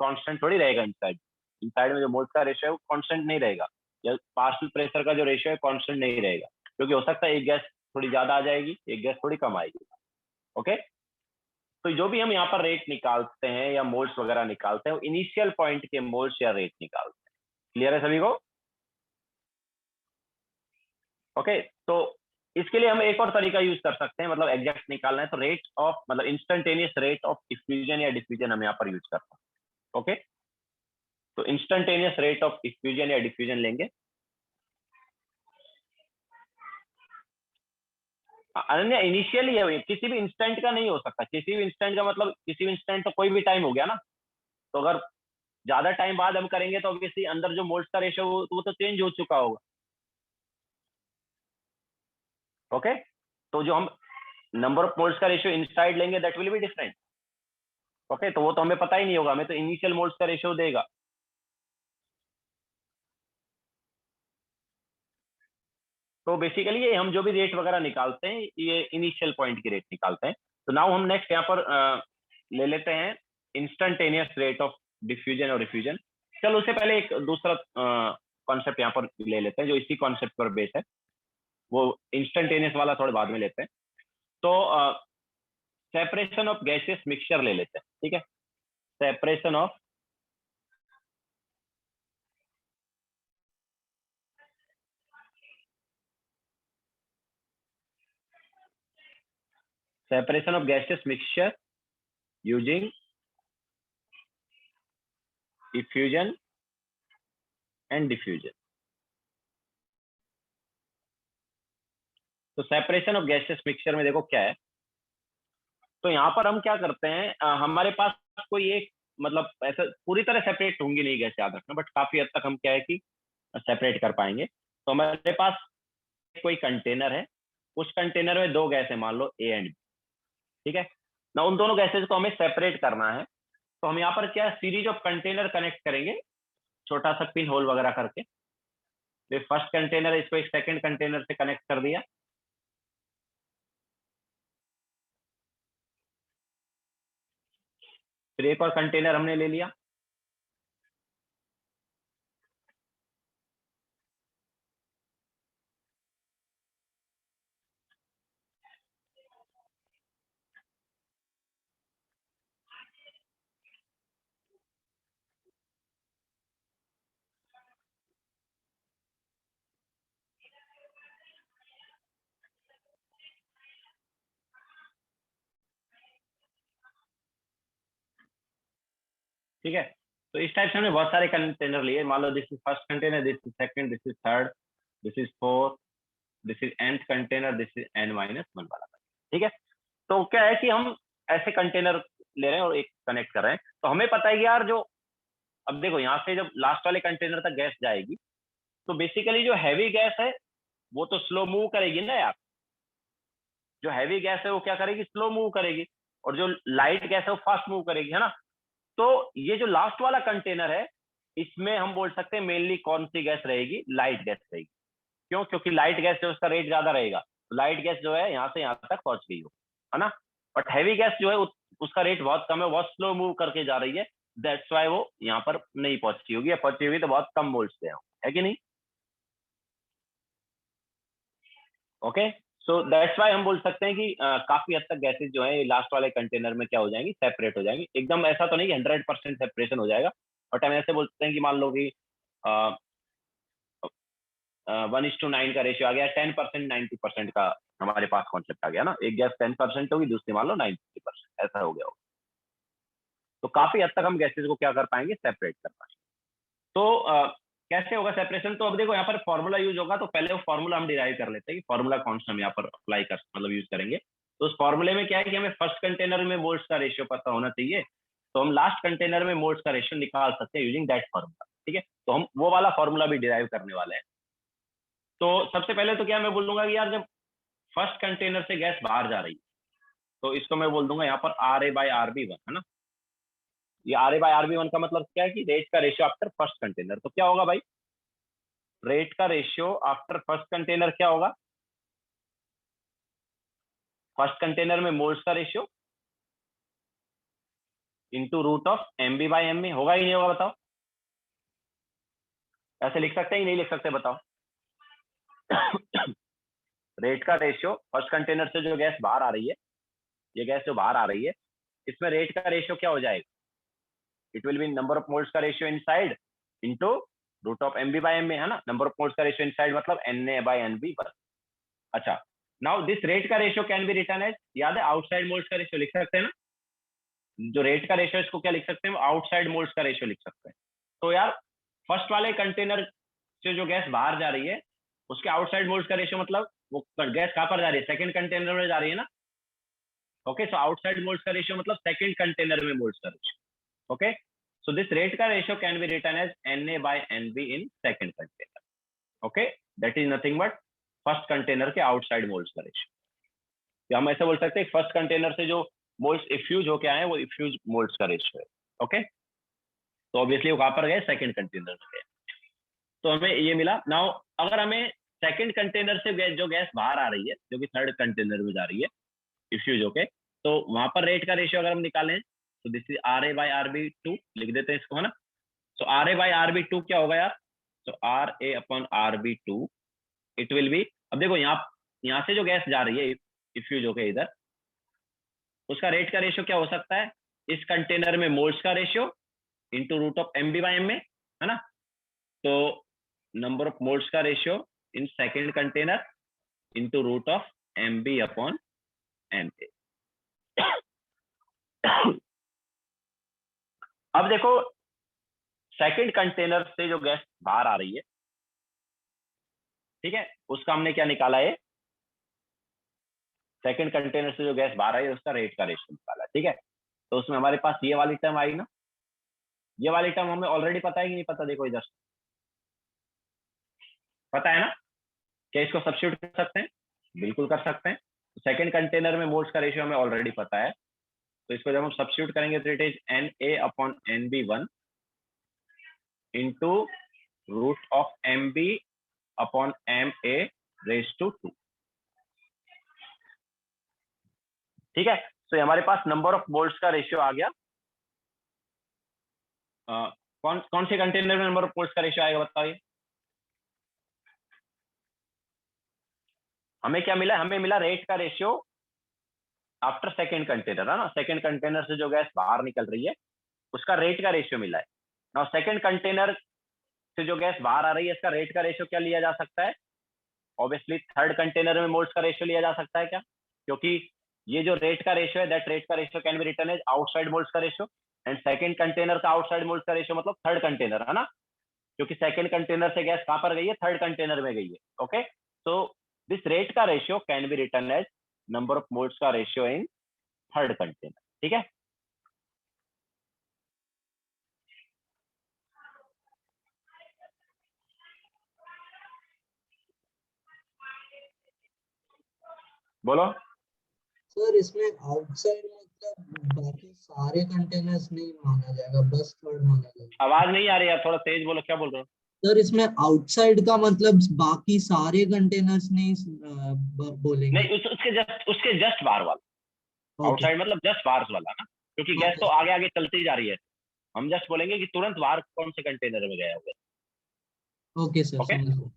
कांस्टेंट थोड़ी रहेगा। इनसाइड में जो मोल्स का रेशियो है वो कांस्टेंट नहीं रहेगा, या पार्शियल प्रेशर का जो रेशियो है कांस्टेंट नहीं रहेगा, क्योंकि हो सकता है एक गैस थोड़ी ज्यादा आ जाएगी, एक गैस थोड़ी कम आएगी। ओके, तो जो भी हम यहाँ पर रेट निकालते हैं या मोल्स वगैरह निकालते हैं वो इनिशियल पॉइंट के मोल्स या रेट निकालते हैं। क्लियर है सभी को? ओके, तो इसके लिए हम एक और तरीका यूज कर सकते हैं, मतलब एग्जैक्ट निकालना है तो रेट ऑफ, मतलब इंस्टेंटेनियस रेट ऑफ डिफ्यूजन या डिफ्यूजन हम यहाँ पर यूज करते हैं। ओके, तो इंस्टेंटेनियस रेट ऑफ डिफ्यूजन या डिफ्यूजन लेंगे। अनन्या इनिशियली है, किसी भी इंस्टेंट का नहीं हो सकता। किसी भी इंस्टेंट का मतलब किसी भी इंस्टेंट तो कोई भी टाइम हो गया ना, तो अगर ज्यादा टाइम बाद हम करेंगे तो ऑब्वियसली अंदर जो मोल्स का रेशियो वो तो चेंज हो चुका होगा। ओके, तो जो हम नंबर ऑफ मोल्स का रेशियो इनसाइड लेंगे that will be different. Okay, तो वो तो हमें पता ही नहीं होगा, हमें तो इनिशियल मोल्स का रेशियो देगा। तो बेसिकली ये हम जो भी रेट वगैरह निकालते हैं ये इनिशियल पॉइंट की रेट निकालते हैं। तो नाउ हम नेक्स्ट यहाँ पर ले लेते हैं इंस्टेंटेनियस रेट ऑफ डिफ्यूजन और रिफ्यूजन। चलो उससे पहले एक दूसरा कॉन्सेप्ट यहाँ पर ले लेते हैं जो इसी कॉन्सेप्ट पर बेस है, वो इंस्टेंटेनियस वाला थोड़े बाद में लेते हैं। तो सेपरेशन ऑफ गैसेस मिक्सचर ले लेते हैं। ठीक है, separation of separation of gaseous mixture using effusion and diffusion। तो सेपरेशन ऑफ गैसेस मिक्सचर में देखो क्या है, तो यहाँ पर हम क्या करते हैं, हमारे पास कोई एक, मतलब ऐसा पूरी तरह सेपरेट होंगी नहीं गैस, याद रखना, बट काफी हद तक हम क्या है कि सेपरेट कर पाएंगे। तो हमारे पास कोई कंटेनर है, उस कंटेनर में दो गैस है, मान लो ए एंड बी। ठीक है ना, उन दोनों गैसेज को हमें सेपरेट करना है। तो हम यहाँ पर क्या सीरीज ऑफ कंटेनर कनेक्ट करेंगे, छोटा सा पिन होल वगैरह करके। तो फर्स्ट कंटेनर इसको एक सेकंड कंटेनर से कनेक्ट कर दिया, फिर एक और कंटेनर हमने ले लिया, ठीक है। तो इस टाइप से हमने बहुत सारे कंटेनर लिए, मान लो this is first container, this is second, this is third, this is fourth, this is nth container, this is n-1 वाला। ठीक है, तो क्या है कि हम ऐसे कंटेनर ले रहे हैं और एक कनेक्ट कर रहे हैं। तो हमें पता है कि यार जो, अब देखो यहाँ से जब लास्ट वाले कंटेनर तक गैस जाएगी तो बेसिकली जो हैवी गैस है वो तो स्लो मूव करेगी ना यार, जो हैवी गैस है वो क्या करेगी, स्लो मूव करेगी, और जो लाइट गैस है वो फास्ट मूव करेगी, है ना। तो ये जो लास्ट वाला कंटेनर है, इसमें हम बोल सकते हैं मेनली कौन सी गैस रहेगी, लाइट गैस रहेगी। क्यों? क्योंकि लाइट गैस जो उसका रेट ज्यादा रहेगा, लाइट गैस जो है यहाँ से यहाँ तक पहुंच गई हो, है ना। बट हैवी गैस जो है उसका रेट बहुत कम है, बहुत स्लो मूव करके जा रही है, दैट्स वाई वो यहाँ पर नहीं पहुंची होगी, या पहुंची होगी तो बहुत कम मोल्स पे है कि नहीं। ओके, सो दैट्स वाई हम बोल सकते हैं कि काफी हद तक गैसेज जो है लास्ट वाले कंटेनर में क्या हो जाएंगी, सेपरेट हो जाएंगी। एकदम ऐसा तो नहीं कि 100% सेपरेशन हो जाएगा, बट हम ऐसे बोलते हैं कि मान लो कि 1:9 का रेशियो आ गया, 10% 90% का हमारे पास कॉन्सेप्ट आ गया ना, एक गैस 10% होगी, दूसरी मान लो 90%, ऐसा हो गया होगा। तो काफी हद तक हम गैसेज को क्या कर पाएंगे, सेपरेट कर पाएंगे। तो कैसे होगा सेपरेशन, तो अब देखो यहाँ पर फॉर्मूला यूज होगा, तो पहले वो फॉर्मूला हम डिराइव कर लेते हैं कि फॉर्मूला कौन सा हम यहाँ पर अप्लाई कर मतलब यूज करेंगे। तो उस फॉर्मूले में क्या है कि हमें फर्स्ट कंटेनर में मोल्स का रेशियो पता होना चाहिए, तो हम लास्ट कंटेनर में मोल्स का रेशियो निकाल सकते हैं यूजिंग दैट फॉर्मूला। ठीक है, तो हम वो वाला फॉर्मूला भी डिराइव करने वाले हैं। तो सबसे पहले तो क्या मैं बोलूंगा कि यार जब फर्स्ट कंटेनर से गैस बाहर जा रही है, तो इसको मैं बोल दूंगा यहाँ पर RA/RB1, है ना। ये RA/RB1 का मतलब क्या है कि रेट का रेशियो आफ्टर फर्स्ट कंटेनर। तो क्या होगा भाई, रेट का रेशियो आफ्टर फर्स्ट कंटेनर क्या होगा, फर्स्ट कंटेनर में मोल्स का ratio into root of MB/ME, होगा ही नहीं होगा, बताओ। ऐसे लिख सकते हैं ही नहीं लिख सकते, बताओ। रेट का रेशियो फर्स्ट कंटेनर से जो गैस बाहर आ रही है, ये गैस जो बाहर आ रही है, इसमें रेट का रेशियो क्या हो जाएगा, it will be number of moles का ratio inside into root of MB/ME, है ना। नंबर ऑफ मोल्स का रेशियो इनसाइड मतलब Na/NB। अच्छा, नाउ दिस रेट का ratio can be written as, याद है आउटसाइड मोल्स का रेशियो लिख सकते हैं ना, जो रेट का रेशियो इसको क्या लिख सकते हैं, आउटसाइड मोल्स का रेशियो लिख सकते हैं। तो यार फर्स्ट वाले कंटेनर से जो गैस बाहर जा रही है, उसके आउटसाइड मोल्स का रेशियो मतलब वो गैस कहाँ पर जा रही है, सेकंड कंटेनर में जा रही है ना। ओके, सो आउटसाइड मोल्स का रेशियो मतलब सेकंड कंटेनर में मोल्स का ratio. Okay, so this rate का ratio can be written as Na/NB in second container. Okay, that is nothing but first container के outside moles का ratio। या हम ऐसे बोल सकते हैं फर्स्ट कंटेनर से जो मोल्स इफ्यूज होके आए वो इफ्यूज मोल्स का रेशियो है। ओके, तो ऑब्वियसली वो कहाँ पर गए, सेकंड कंटेनर में गए, तो हमें ये मिला। नाउ अगर हमें सेकंड कंटेनर से जो गैस बाहर आ रही है, जो कि थर्ड कंटेनर में जा रही है इफ्यूज होके, तो वहां पर रेट का रेशियो अगर हम निकालें तो दिस इज RA/RB2 लिख देते हैं इसको, है ना। सो RA/RB2 क्या होगा यार, तो RA/RB2 इट विल बी, अब देखो यहाँ से जो गैस जा रही है इफ्यूज होके इधर, उसका रेट का रेशियो क्या हो सकता है, इस कंटेनर में मोल्स का ratio into root of MB/MA, है ना। तो नंबर ऑफ मोल्स का ratio in second container into root of MB/MA। अब देखो सेकंड कंटेनर से जो गैस बाहर आ रही है, ठीक है, उसका हमने क्या निकाला है, सेकंड कंटेनर से जो गैस बाहर आई है उसका रेट का रेशियो निकाला, ठीक है। तो उसमें हमारे पास ये वाली टर्म आई ना, ये वाली टर्म हमें ऑलरेडी पता है कि नहीं पता, देखो इधर पता है ना, क्या इसको सब्स्टिट्यूट कर सकते हैं, बिल्कुल कर सकते हैं। सेकंड कंटेनर में मोल्स का रेशियो हमें ऑलरेडी पता है, तो इसको जब हम सब्स्टिट्यूट करेंगे तो it is Na/NB1 into root of MB/MA⁻²। ठीक है, तो हमारे पास नंबर ऑफ मोल्स का रेशियो आ गया। कौन कौन से कंटेनर में नंबर ऑफ मोल्स का रेशियो आएगा बताइए, हमें क्या मिला, हमें मिला रेट का रेशियो आफ्टर सेकंड कंटेनर, है ना। सेकंड कंटेनर से जो गैस बाहर निकल रही है उसका रेट का रेशियो मिला है। नाउ सेकंड कंटेनर से जो गैस बाहर आ रही है इसका रेट का रेशियो क्या लिया जा सकता है, ऑब्वियसली थर्ड कंटेनर में मोल्स का रेशियो लिया जा सकता है क्या, क्योंकि ये जो रेट का रेशियो है दैट रेट का ratio can be written as outside moles का रेशियो, एंड सेकंड कंटेनर का आउटसाइड मोल्स का रेशियो मतलब थर्ड कंटेनर, है ना, क्योंकि सेकंड कंटेनर से गैस कहां पर गई है, थर्ड कंटेनर में गई है। ओके, सो दिस रेट का ratio can be written as number of moles का रेशियो इन थर्ड कंटेनर। ठीक है, बोलो। सर इसमें आउटसाइड मतलब बाकी सारे कंटेनर्स नहीं माना जाएगा, बस थर्ड माना जाएगा। आवाज नहीं आ रही यार, थोड़ा तेज बोलो, क्या बोल रहे हो? सर इसमें आउटसाइड का मतलब बाकी सारे कंटेनर्स नहीं बोलेंगे। नहीं, उसके जस्ट बाहर वाला। ओके। आउटसाइड मतलब जस्ट बाहर वाला ना, क्योंकि गैस ओके। तो आगे आगे चलती जा रही है। हम जस्ट बोलेंगे कि तुरंत बाहर कौन से कंटेनर में गया हुआ ओके सर, है। ओके। समझ गया।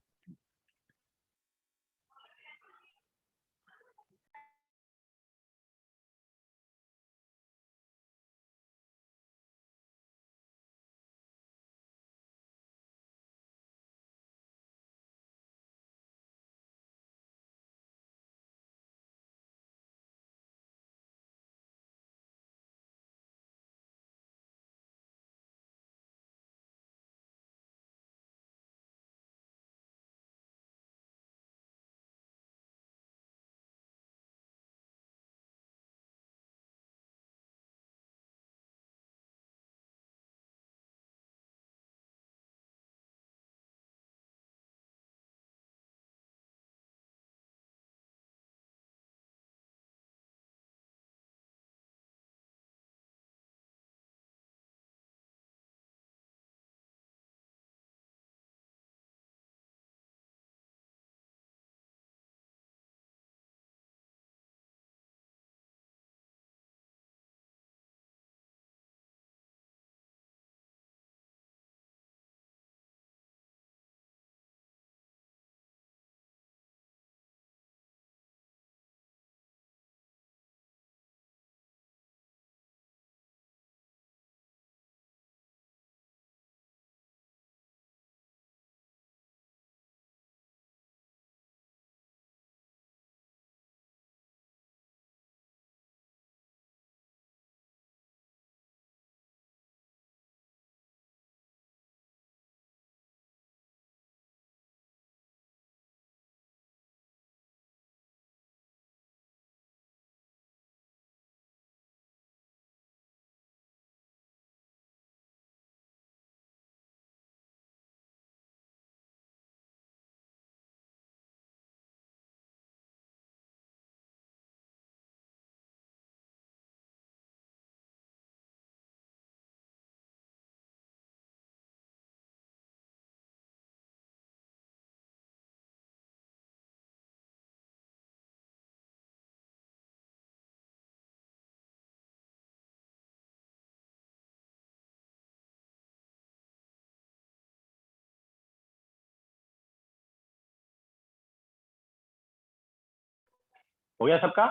हो गया सबका?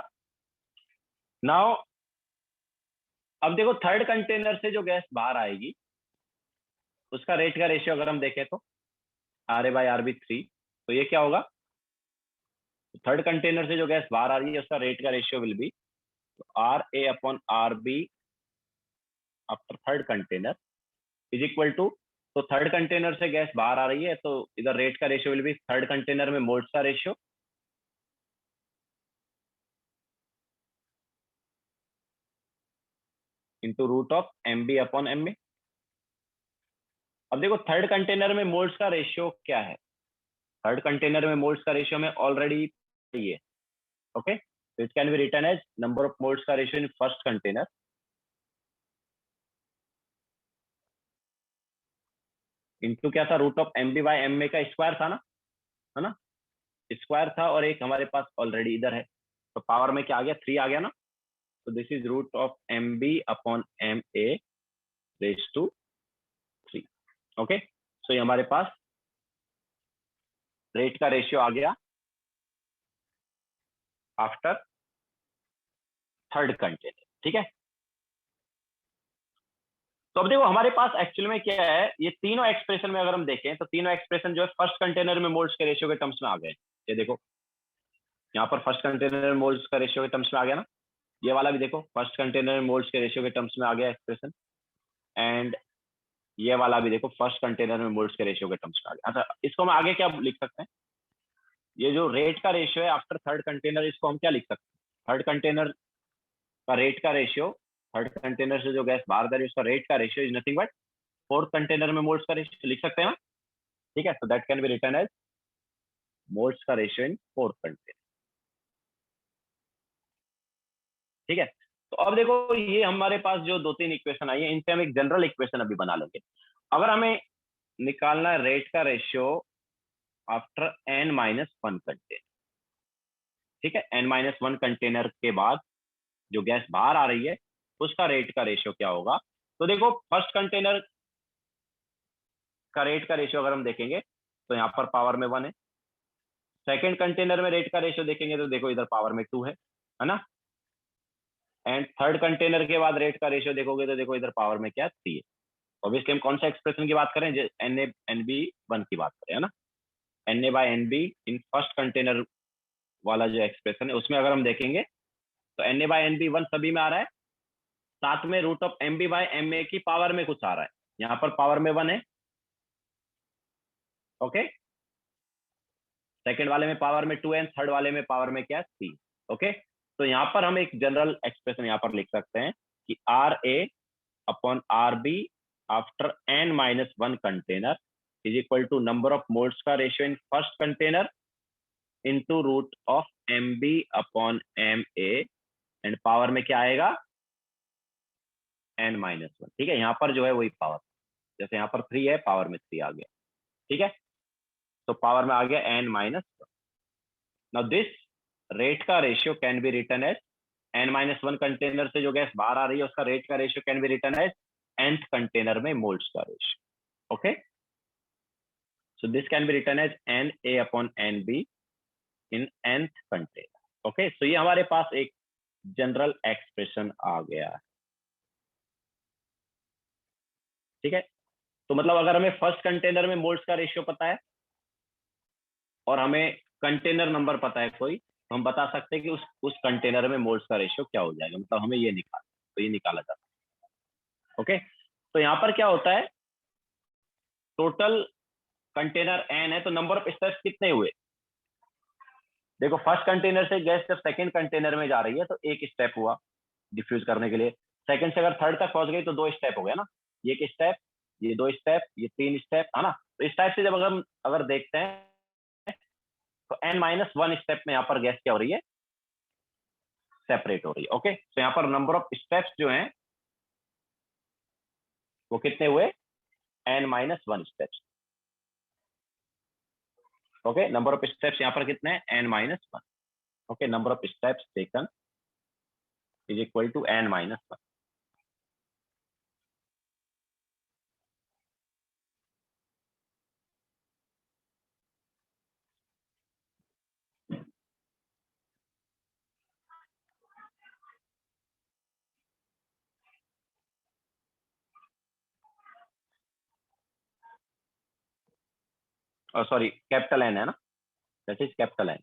नाउ अब देखो, थर्ड कंटेनर से जो गैस बाहर आएगी उसका रेट का रेशियो अगर हम देखें तो RA/RB3, तो ये क्या होगा? थर्ड कंटेनर से जो गैस बाहर आ रही है उसका रेट का ratio will be RA/RB after third container is equal to, तो थर्ड कंटेनर से गैस बाहर आ रही है तो इधर रेट का ratio will be third container में मोल्स का रेशियो इंटू √MB/MA। अब देखो, थर्ड कंटेनर में मोल्स का रेशियो क्या है? थर्ड कंटेनर में मोल्स का रेशियो में ऑलरेडी है। Okay, so it can be written as number of moles का ratio in first container into क्या था, √MB/MA का स्क्वायर था ना, है ना? स्क्वायर था और एक हमारे पास ऑलरेडी इधर है, तो पावर में क्या आ गया, 3 आ गया ना। तो this is √MB/MA raise to 3। Okay, so ये हमारे पास रेट का रेशियो आ गया आफ्टर थर्ड कंटेनर। ठीक है, तो अब देखो हमारे पास एक्चुअल में क्या है, ये तीनों एक्सप्रेशन में अगर हम देखें तो तीनों एक्सप्रेशन जो है फर्स्ट कंटेनर में मोल्स के रेशियो के टर्म्स में आ गए। ये देखो, यहाँ पर फर्स्ट कंटेनर में मोल्स का रेशियो के टर्म्स में आ गया ना। ये वाला भी देखो, फर्स्ट कंटेनर में मोल्स के रेशियो के टर्म्स में आ गया एक्सप्रेशन। एंड ये वाला भी देखो, फर्स्ट कंटेनर में मोल्स के रेशियो के टर्म्स में आ गया। अच्छा, इसको हम आगे क्या लिख सकते हैं? ये जो रेट का रेशियो है आफ्टर थर्ड कंटेनर, इसको हम क्या लिख सकते हैं? थर्ड कंटेनर का रेट का रेशियो, थर्ड कंटेनर से जो गैस बाहर जा रही है उसका रेट का ratio is nothing but fourth container में मोल्स का रेशियो लिख सकते हैं ना। ठीक है, so that can be written as moles का रेशियो इन फोर्थ कंटेनर। ठीक है। तो अब देखो ये हमारे पास जो 2-3 इक्वेशन आई है, इनसे हम एक जनरल इक्वेशन अभी बना लेंगे। अगर हमें निकालना है रेट का रेशियो आफ्टर n-1 कंटेनर, ठीक है, n-1 कंटेनर के बाद जो गैस बाहर आ रही है उसका रेट का रेशियो क्या होगा। तो देखो फर्स्ट कंटेनर का रेट का रेशियो अगर हम देखेंगे तो यहाँ पर पावर में 1 है। सेकंड कंटेनर में रेट का रेशियो देखेंगे तो देखो इधर पावर में 2 है ना। एंड थर्ड कंटेनर के बाद रेट का रेशियो देखोगे तो देखो इधर पावर में क्या 3 है। ऑब्वियसली हम कौन सा एक्सप्रेशन की बात करें, NA/NB1 की बात करें, है ना। NA/NB इन फर्स्ट कंटेनर वाला जो एक्सप्रेशन है उसमें अगर हम देखेंगे तो NA/NB1 सभी में आ रहा है, साथ में √MB/MA की पावर में कुछ आ रहा है। यहाँ पर पावर में 1 है, ओके। सेकंड वाले में पावर में 2 है, थर्ड वाले में पावर में क्या है 3, ओके। तो यहाँ पर हम एक जनरल एक्सप्रेशन यहाँ पर लिख सकते हैं कि RA/RB after n-1 container is equal to number of moles का ratio in first container into √MB/MA and power में क्या आएगा n-1, ठीक है। यहाँ पर जो है वही पावर, जैसे यहाँ पर 3 है पावर में 3 आ गया, ठीक है। तो पावर में आ गया n-1। नाउ दिस रेट का ratio can be written as n-1 container से जो गैस बाहर आ रही है उसका रेट का ratio can be written as nth container में मोल्स का ratio, okay. So this can be written as NA/NB in nth container, okay. So ये हमारे पास एक जनरल एक्सप्रेशन आ गया है, ठीक है। तो मतलब अगर हमें फर्स्ट कंटेनर में मोल्स का रेशियो पता है और हमें कंटेनर नंबर पता है कोई, तो हम बता सकते हैं कि उस कंटेनर में मोल्स का रेशियो क्या हो जाएगा, मतलब हमें ये निकाला जाता है, ओके। तो यहाँ पर क्या होता है, टोटल कंटेनर n है तो नंबर ऑफ स्टेप्स कितने हुए। देखो फर्स्ट कंटेनर से गैस जब सेकंड कंटेनर में जा रही है तो एक स्टेप हुआ डिफ्यूज करने के लिए, सेकंड से अगर थर्ड तक पहुंच गई तो 2 स्टेप हो गया ना, ये एक स्टेप, ये 2 स्टेप, ये 3 स्टेप, है ना। तो इस टाइप से जब अगर देखते हैं तो n-1 स्टेप में यहाँ पर गैस क्या हो रही है, सेपरेट हो रही है, ओके। तो यहाँ पर नंबर ऑफ स्टेप्स जो हैं वो कितने हुए, n-1 steps, okay. Number of steps यहाँ पर कितने हैं n-1, okay. Number of steps taken is equal to n-1। Sorry capital N है ना, दैट इज कैपिटल N।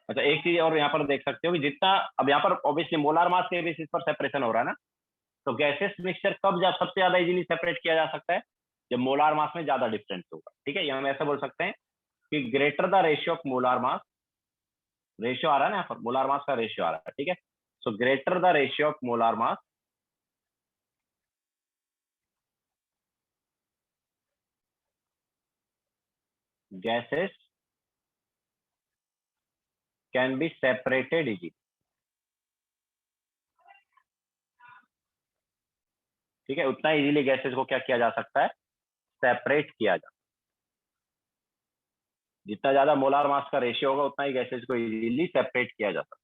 अच्छा एक चीज और यहाँ पर देख सकते हो कि जितना अब यहाँ पर ऑब्वियसली मोलार मास के बेसिस पर सेपरेशन हो रहा है ना, तो गैसेस मिक्सचर कब सबसे ज्यादा इजीली सेपरेट किया जा सकता है, जब मोलार मास में ज्यादा डिफरेंस होगा, ठीक है। ये हम ऐसे बोल सकते हैं कि greater the ratio of molar mass, ratio आ रहा है ना यहाँ पर, मोलार मास का रेशियो आ रहा है, ठीक है। So greater the ratio of molar mass gases can be separated easily, ठीक है। उतना इजीली गैसेस को क्या किया जा सकता है, सेपरेट किया जा, जितना ज्यादा मोलार मास का रेशियो होगा उतना ही गैसेस को इजीली सेपरेट किया जा सकता है।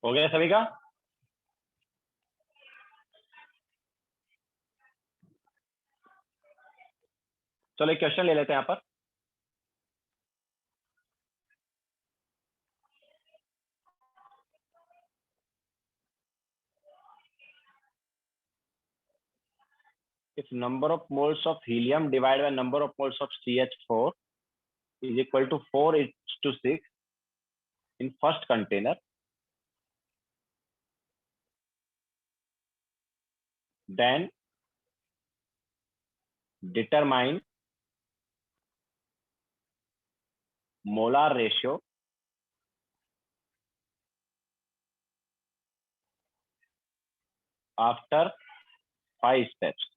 हो गया सभी का? चलो एक क्वेश्चन ले लेते हैं यहाँ पर। If number of moles of helium divided by number of moles of CH4 is equal to 4:6 in first container, then determine molar ratio after 5 steps.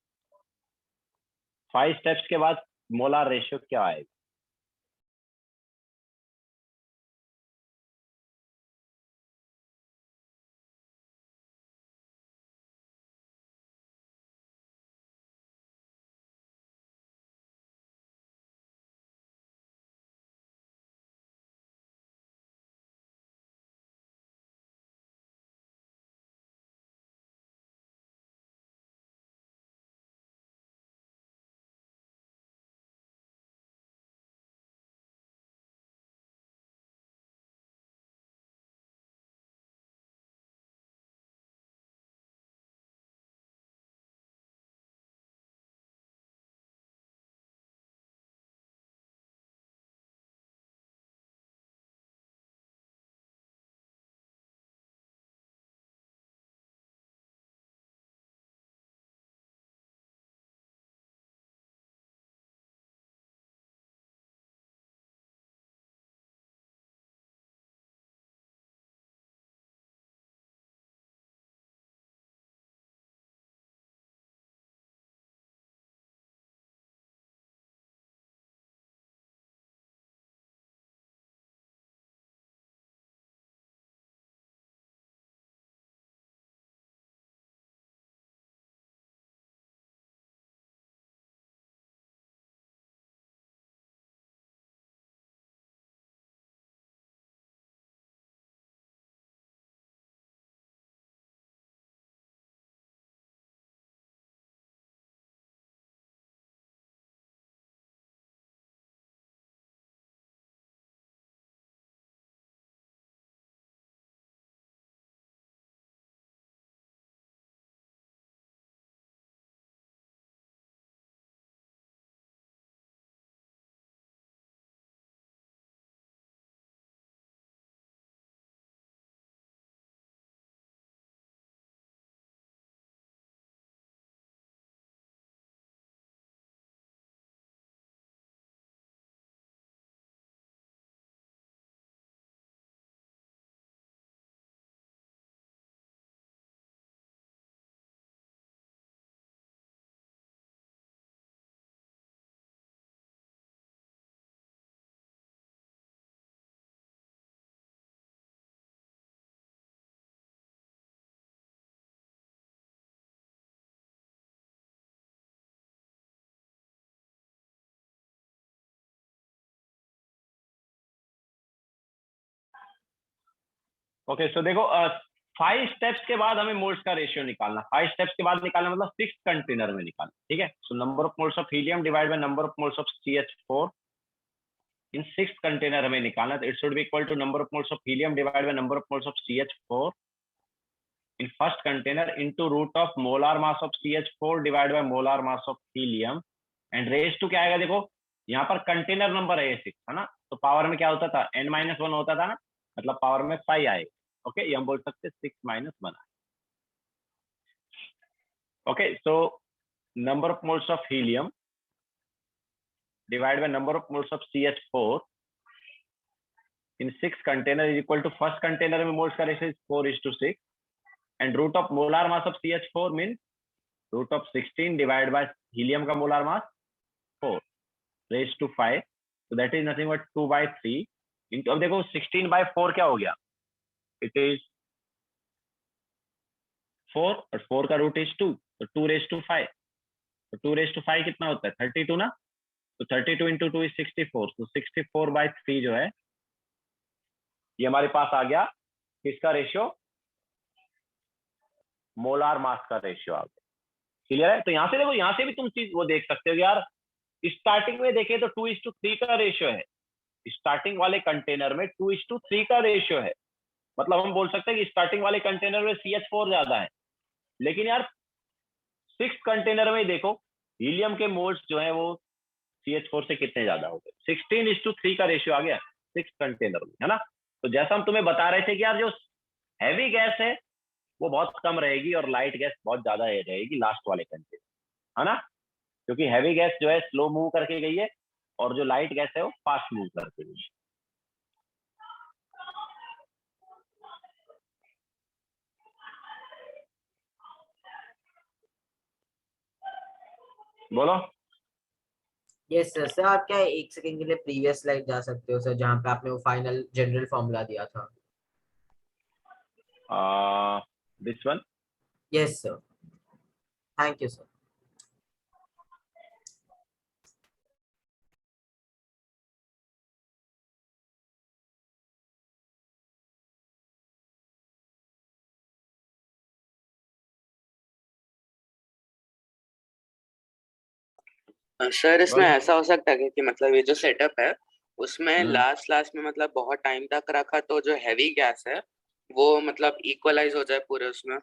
5 steps के बाद मोलार रेशियो क्या आएगा? ओके सो देखो 5 स्टेप्स के बाद हमें मोल्स का ratio निकालना। 5 स्टेप्स के बाद निकालना मतलब 6 कंटेनर में निकालना, ठीक है। So number of moles of helium divide by number of moles of CH4 in 6 container हमें निकालना। तो it should be equal to number of moles of helium divide by number of moles of CH4 in first container into root of molar mass of CH4 divide by molar mass of helium and raise to क्या आएगा? देखो यहाँ पर container number है 6, है ना, तो power में क्या होता था? n-1 होता था ना, मतलब पावर में 5 आएगा। ओके, ये हम बोल सकते हैं 6 - 1। Okay, so number of moles of helium divide by number of moles of CH4 in 6 container is equal to first container में मोल्स का ratio 4:6 and root of molar mass of CH4 mean root of 16 divide by helium का molar mass 4 raise to 5, so that is nothing but 2/3 into, अब देखो 16/4 क्या हो गया? It is 4 और 4 का रूट इज 2, तो 2/5, तो 2/5 कितना होता है? 32 ना, तो 32 into 2 is 64, तो 64/3 जो है ये हमारे पास आ गया किसका रेशियो? मोलार मास का रेशियो आ गया। क्लियर है? तो यहाँ से देखो, यहाँ से भी तुम चीज वो देख सकते हो यार, स्टार्टिंग में देखें तो 2:3 का रेशियो है, स्टार्टिंग वाले कंटेनर में 2:3 का रेशियो है। मतलब हम बोल सकते हैं कि स्टार्टिंग वाले कंटेनर में CH4 ज्यादा है, लेकिन यार 6 कंटेनर में देखो हीलियम के मोल्स जो है वो CH4 से कितने ज्यादा हो गए, 16:3 का रेशियो आ गया 6 कंटेनर में, है ना। तो जैसा हम तुम्हें बता रहे थे कि यार जो हैवी गैस है वो बहुत कम रहेगी और लाइट गैस बहुत ज्यादा रहेगी लास्ट वाले कंटेनर, है ना, क्योंकि हैवी गैस जो है स्लो मूव करके गई है और जो लाइट गैस है वो फास्ट मूव करके गई है। बोलो। Yes sir. सर आप क्या 1 सेकंड के लिए प्रीवियस स्लाइड जा सकते हो सर, जहाँ पे आपने वो फाइनल जनरल फॉर्मूला दिया था? This one. Yes sir, thank you sir. Sir इसमें ऐसा हो सकता है कि मतलब ये जो सेटअप है उसमें लास्ट में मतलब बहुत टाइम तक रखा तो जो हैवी गैस है वो मतलब इक्वलाइज हो जाए पूरे उसमें,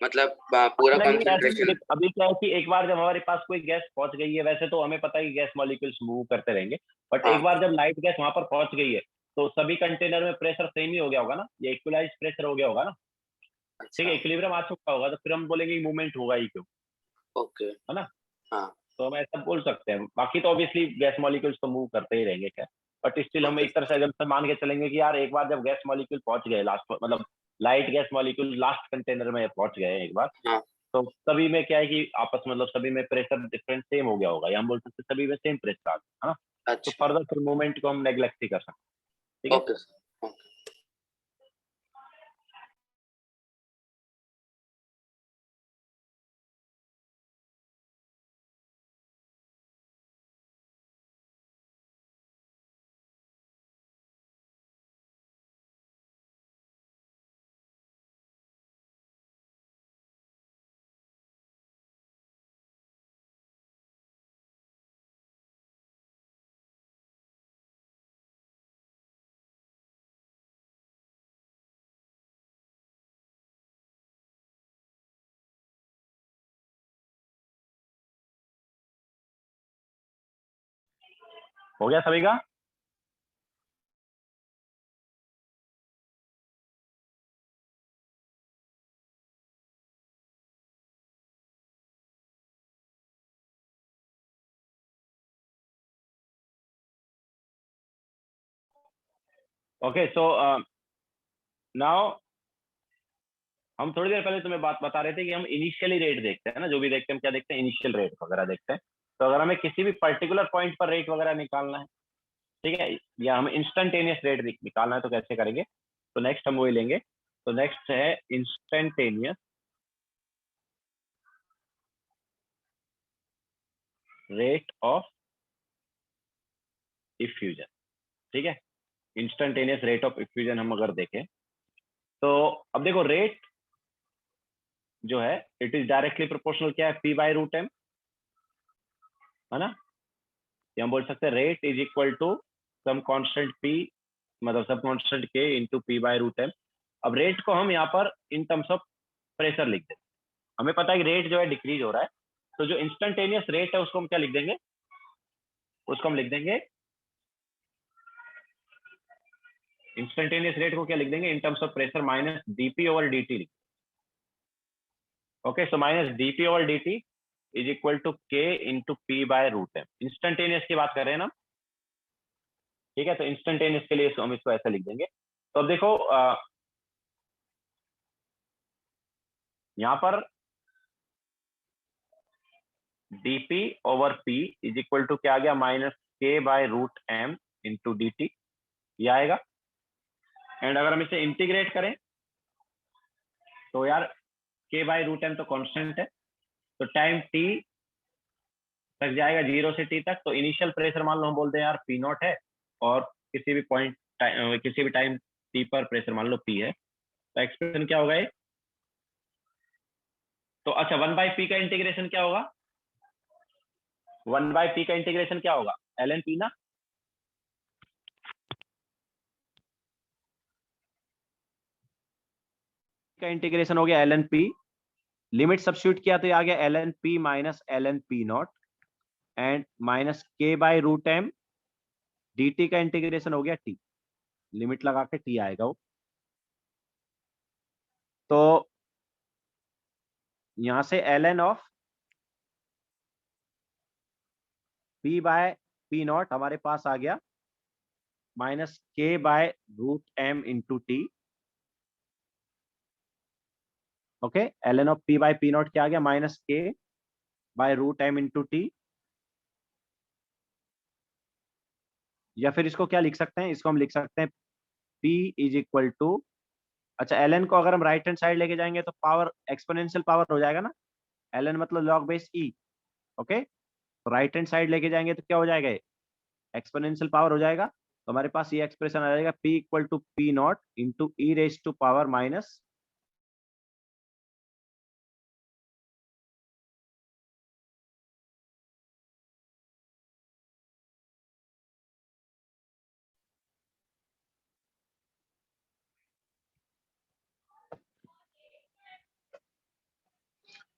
मतलब पूरा नहीं, ऐसा नहीं, कंसंट्रेशन। देख, अभी क्या है कि एक बार जब हमारे पास कोई गैस पहुंच गई है, वैसे तो हमें पता है कि गैस मॉलिक्यूल्स मूव करते रहेंगे, बट हाँ एक बार जब लाइट गैस वहां पर पहुंच गई है तो सभी कंटेनर में प्रेशर सेम ही हो गया होगा ना, ये इक्वलाइज प्रेशर हो गया होगा ना, ठीक अच्छा है, इक्विलिब्रियम आ चुका होगा, तो फिर हम बोलेंगे मूवमेंट होगा ही क्यों, ओके है ना। हाँ तो हम ऐसा बोल सकते हैं, बाकी तो ऑब्वियसली गैस मॉलिक्यूल्स तो मूव करते ही रहेंगे क्या, बट स्टिल हम ओके एक तरह से अगर मान के चलेंगे कि यार एक बार जब गैस मॉलिक्यूल पहुंच गए लास्ट, मतलब light gas molecule last container में पहुंच गए एक बार, हाँ तो सभी में क्या है कि आपस मतलब सभी में प्रेशर डिफरेंस सेम हो गया होगा, या हम बोल सकते हैं सभी में सेम प्रेशर आ गया, है ना। तो अच्छा फर्दर फिर मूवमेंट को हम नेग्लेक्ट ही कर सकते हैं, ठीक है। Okay sir okay. हो गया सभी का? ओके, सो नाउ हम थोड़ी देर पहले तुम्हें बात बता रहे थे कि हम इनिशियली रेट देखते हैं ना, जो भी देखते हैं हम क्या देखते हैं, इनिशियल रेट वगैरह देखते हैं। तो अगर हमें किसी भी पर्टिकुलर पॉइंट पर रेट वगैरह निकालना है, ठीक है, या हमें इंस्टेंटेनियस रेट निकालना है, तो कैसे करेंगे, तो नेक्स्ट हम वही लेंगे। तो नेक्स्ट है इंस्टेंटेनियस रेट ऑफ इफ्यूजन, ठीक है, इंस्टेंटेनियस रेट ऑफ इफ्यूजन हम अगर देखें तो अब देखो रेट जो है इट इज डायरेक्टली प्रोपोर्शनल क्या है, P/√m, है ना। ये हम बोल सकते हैं rate is equal to some constant P, मतलब सब कांस्टेंट K इंटू P/√m। अब रेट को हम यहाँ पर इन टर्म्स ऑफ प्रेशर लिख दें, हमें पता है कि रेट जो है डिक्रीज हो रहा है, तो जो इंस्टेंटेनियस रेट है उसको हम क्या लिख देंगे, उसको हम लिख देंगे, इंस्टेंटेनियस रेट को क्या लिख देंगे in terms of pressure minus dP/dt। Okay, so minus dP/dt is equal to K into P/√m। Instantaneous की बात कर रहे हैं ना, ठीक है, तो इंस्टेंटेनियस के लिए हम इसको ऐसे लिख देंगे। तो अब देखो यहाँ पर dP/P इज इक्वल टू क्या आ गया, माइनस K/√m इंटू dt, ये आएगा। एंड अगर हम इसे इंटीग्रेट करें तो यार K/√m तो कांस्टेंट है, तो टाइम t तक जाएगा 0 से t तक, तो इनिशियल प्रेशर मान लो हम बोलते हैं यार P0 है, और किसी भी पॉइंट किसी भी टाइम t पर प्रेशर मान लो P है, तो एक्सप्रेशन क्या होगा ये, तो अच्छा 1/p का इंटीग्रेशन क्या होगा? 1/p का इंटीग्रेशन क्या होगा? ln p ना। का इंटीग्रेशन हो गया ln p, लिमिट सब्स्टिट्यूट किया तो ये आ गया ln p minus ln p not and minus k by root m, dt का इंटीग्रेशन हो गया t, लिमिट लगा के t आएगा वो। तो यहां से ln of p by p not हमारे पास आ गया minus k by root m into t. Okay, ln of p by p not क्या आ गया? Minus k by root m into t. या फिर इसको क्या लिख सकते हैं? इसको हम लिख सकते हैं p इज इक्वल टू, अच्छा ln को अगर हम राइट हैंड साइड लेके जाएंगे तो पावर एक्सपोनेंशियल पावर हो जाएगा ना, ln मतलब लॉग बेस e। ओके, तो राइट हैंड साइड लेके जाएंगे तो क्या हो जाएगा? एक्सपोनेंशियल पावर हो जाएगा। तो हमारे पास ये एक्सप्रेशन आ जाएगा p equal to p not into E raise to power minus.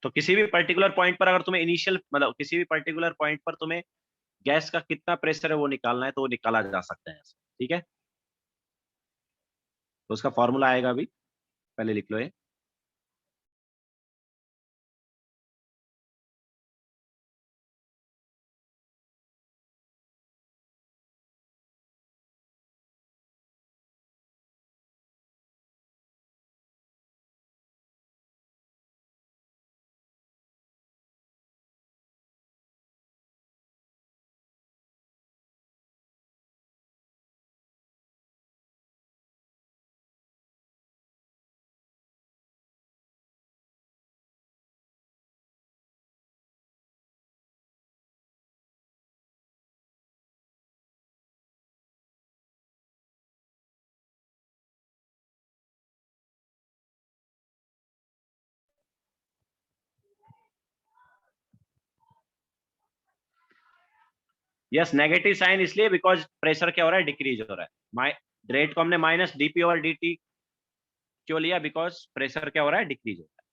तो किसी भी पर्टिकुलर पॉइंट पर अगर तुम्हें इनिशियल मतलब किसी भी पर्टिकुलर पॉइंट पर तुम्हें गैस का कितना प्रेशर है वो निकालना है तो वो निकाला जा सकता है, ठीक है। तो उसका फॉर्मूला आएगा, अभी पहले लिख लो ये। यस, नेगेटिव साइन इसलिए बिकॉज प्रेशर क्या हो रहा है? डिक्रीज हो रहा है। रेट को हमने माइनस dp और dt क्यों लिया? बिकॉज प्रेशर क्या हो रहा है? डिक्रीज हो रहा है।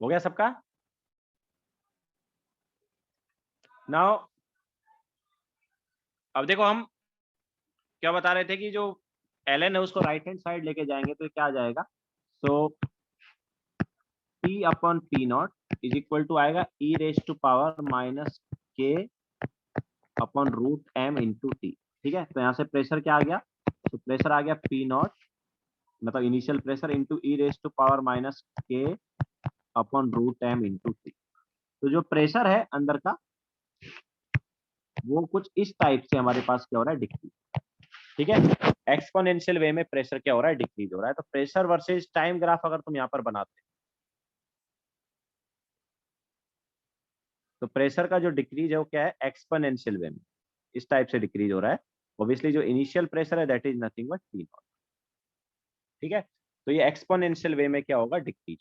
हो गया सबका? नाउ अब देखो हम क्या बता रहे थे कि जो ln है उसको राइट हैंड साइड लेके जाएंगे तो क्या आ जाएगा? So p upon P naught is equal to आएगा e raise to power minus k upon root m into T. ठीक है, तो यहाँ से प्रेशर क्या आ गया? तो प्रेशर आ गया पी नॉट मतलब initial pressure into E raise to power minus K upon root m into T. तो जो प्रेशर है अंदर का वो कुछ इस टाइप से हमारे पास क्या हो रहा है? डिक्रीज। ठीक है, एक्सपोनेंशियल वे में प्रेशर क्या हो रहा है? डिक्रीज हो रहा है। तो प्रेशर वर्सेस टाइम ग्राफ अगर तुम यहाँ पर बनाते तो प्रेशर का जो डिक्रीज है वो क्या है? एक्सपोनेंशियल वे में इस टाइप से डिक्रीज हो रहा है। ऑब्वियसली जो इनिशियल प्रेशर है that is nothing but P not. ठीक है, तो ये एक्सपोनेंशियल वे में क्या होगा? डिक्रीज।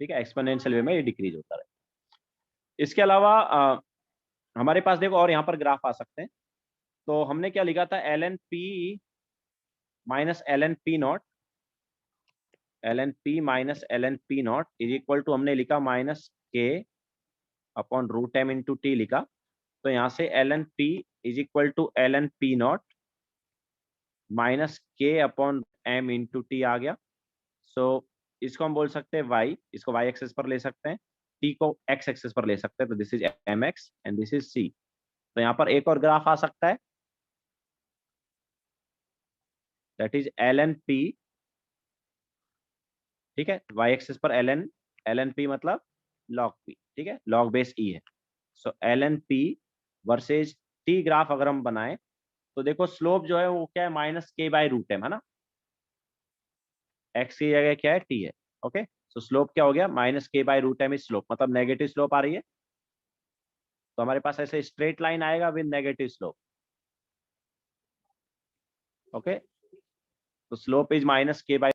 ठीक है, एक्सपोनेंशियल वे में ये डिक्रीज होता है। इसके अलावा हमारे पास देखो और यहाँ पर ग्राफ आ सकते हैं। तो हमने क्या लिखा था? L N P minus L N P naught, L N P minus L N P naught is equal to हमने लिखा minus K upon root M into T लिखा। तो यहाँ से L N P is equal to L N P naught minus K upon M into T आ गया। So इसको हम बोल सकते हैं y, इसको y एक्सेस पर ले सकते हैं, t को x एक्सेस पर ले सकते हैं। तो this is mx and this is c। तो यहाँ पर एक और ग्राफ आ सकता है दैट इज ln p। ठीक है, y एक्सेस पर ln p मतलब log p। ठीक है, log बेस e है। सो ln p versus t graph अगर हम बनाएं तो देखो स्लोप जो है वो क्या है? Minus K by root M है ना, x की जगह क्या है? t है। ओके, सो स्लोप क्या हो गया? Minus K by root M is slope, मतलब नेगेटिव स्लोप आ रही है। तो हमारे पास ऐसे स्ट्रेट लाइन आएगा विद नेगेटिव स्लोप। ओके, तो slope is minus K by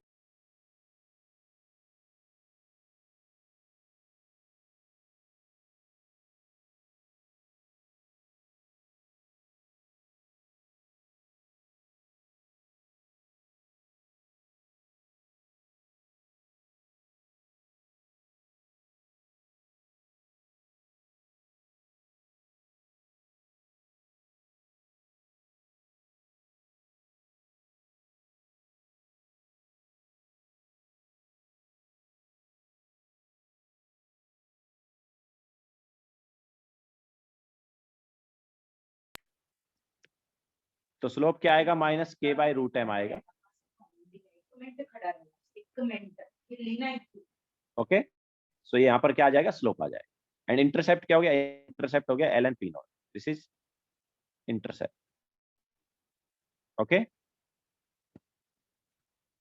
तो स्लोप क्या आएगा? Minus K by root M आएगा। ओके, सो ये यहाँ पर क्या आ जाएगा? स्लोप आ जाएगा। एंड इंटरसेप्ट क्या हो गया? इंटरसेप्ट हो गया L N P naught, this is intercept. Okay,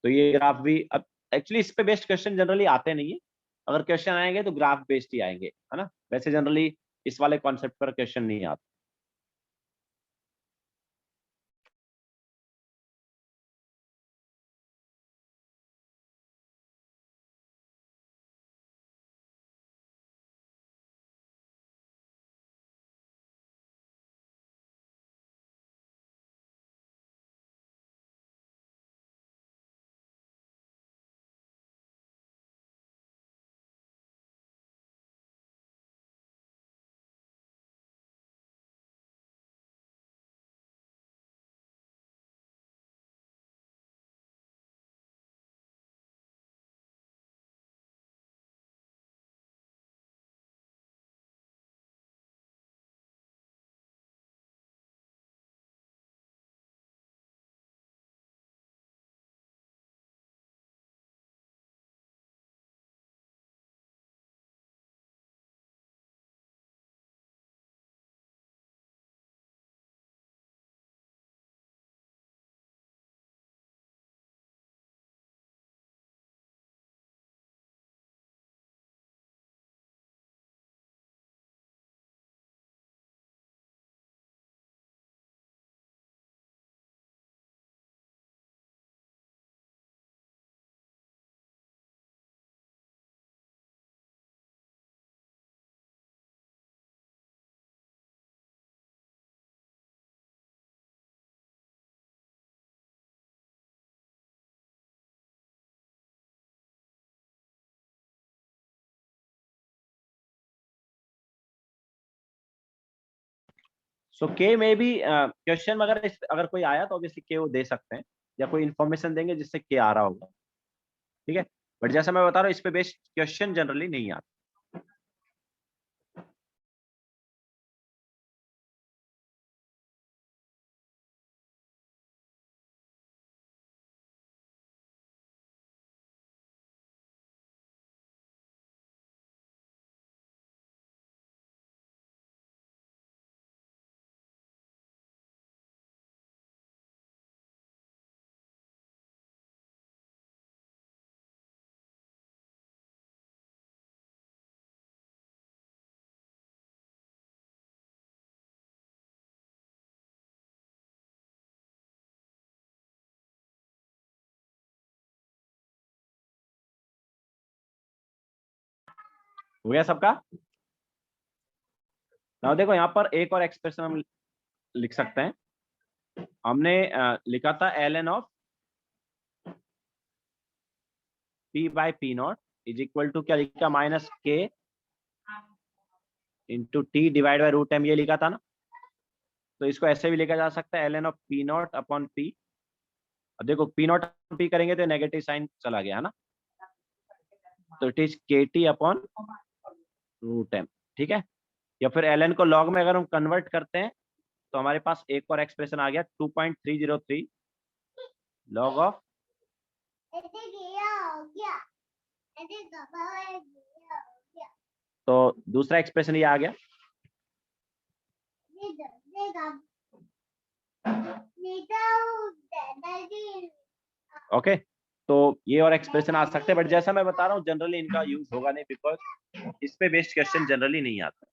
तो ये ग्राफ भी अब एक्चुअली इस पे बेस्ड क्वेश्चन जनरली आते नहीं है। अगर क्वेश्चन आएंगे तो ग्राफ बेस्ड ही आएंगे, है ना। वैसे जनरली इस वाले कॉन्सेप्ट पर क्वेश्चन नहीं आते। सो के में भी क्वेश्चन अगर कोई आया तो ऑब्वियसली के वो दे सकते हैं या कोई इन्फॉर्मेशन देंगे जिससे के आ रहा होगा, ठीक है। बट जैसा मैं बता रहा हूँ इस पे बेस्ड क्वेश्चन जनरली नहीं आता। हो गया सबका? now देखो यहाँ पर एक और एक्सप्रेशन हम लिख सकते हैं। हमने लिखा था ln of p by P naught is equal to क्या लिखा, minus K into T divide by root m, ये लिखा था ना। तो इसको ऐसे भी लिखा जा सकता है ln of P not upon P. अब देखो पी नॉट पी करेंगे तो नेगेटिव साइन चला गया है ना, तो इट इज के टी अपॉन रूट m, ठीक है। या फिर ln को log में अगर हम कन्वर्ट करते हैं तो हमारे पास एक और एक्सप्रेशन आ गया 2.303 log ऑफ, तो दूसरा एक्सप्रेशन ये आ गया। ओके, तो ये और एक्सप्रेशन आ सकते हैं, बट जैसा मैं बता रहा हूँ जनरली इनका यूज होगा नहीं, बिकॉज इस पे बेस्ड क्वेश्चन जनरली नहीं आता।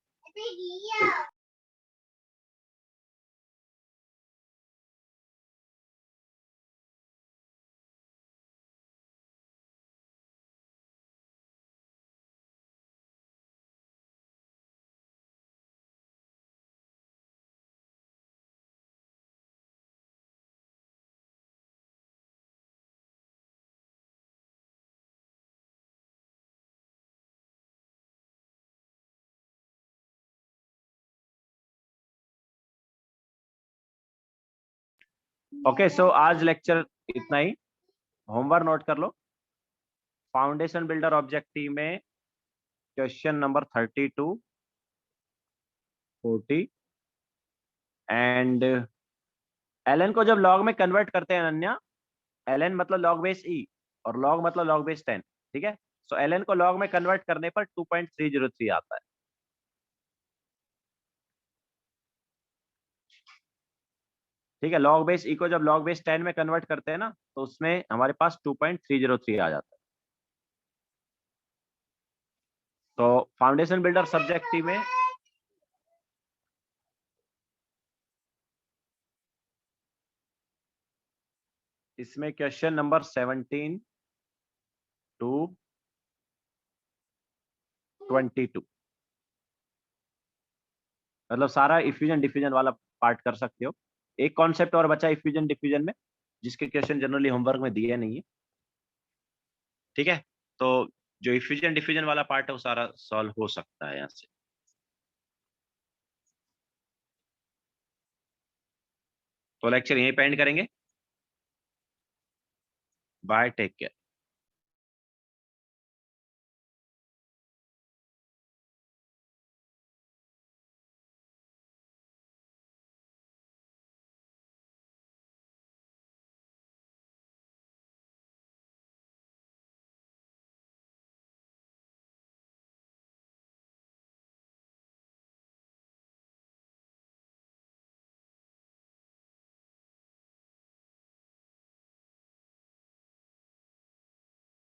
ओके, सो आज लेक्चर इतना ही। होमवर्क नोट कर लो। फाउंडेशन बिल्डर ऑब्जेक्टिव में क्वेश्चन नंबर 32, 40 एंड ln को जब log में कन्वर्ट करते हैं अनन्या, ln मतलब log बेस e और log मतलब log बेस 10, ठीक है। सो ln को log में कन्वर्ट करने पर 2.303 आता है। ठीक है, log बेस e को जब log बेस 10 में कन्वर्ट करते हैं ना, तो उसमें हमारे पास 2.303 आ जाता है। तो फाउंडेशन बिल्डर सब्जेक्टिव में इसमें क्वेश्चन नंबर 17 टू 22, मतलब सारा इफ्यूजन डिफ्यूजन वाला पार्ट कर सकते हो। एक कॉन्सेप्ट और बचा इफ्यूजन डिफ्यूजन में, जिसके क्वेश्चन जनरली होमवर्क में दिए नहीं है, ठीक है। तो जो इफ्यूजन डिफ्यूजन वाला पार्ट है वो सारा सॉल्व हो सकता है यहाँ से। तो लेक्चर यहीं पे एंड करेंगे। Bye, take care.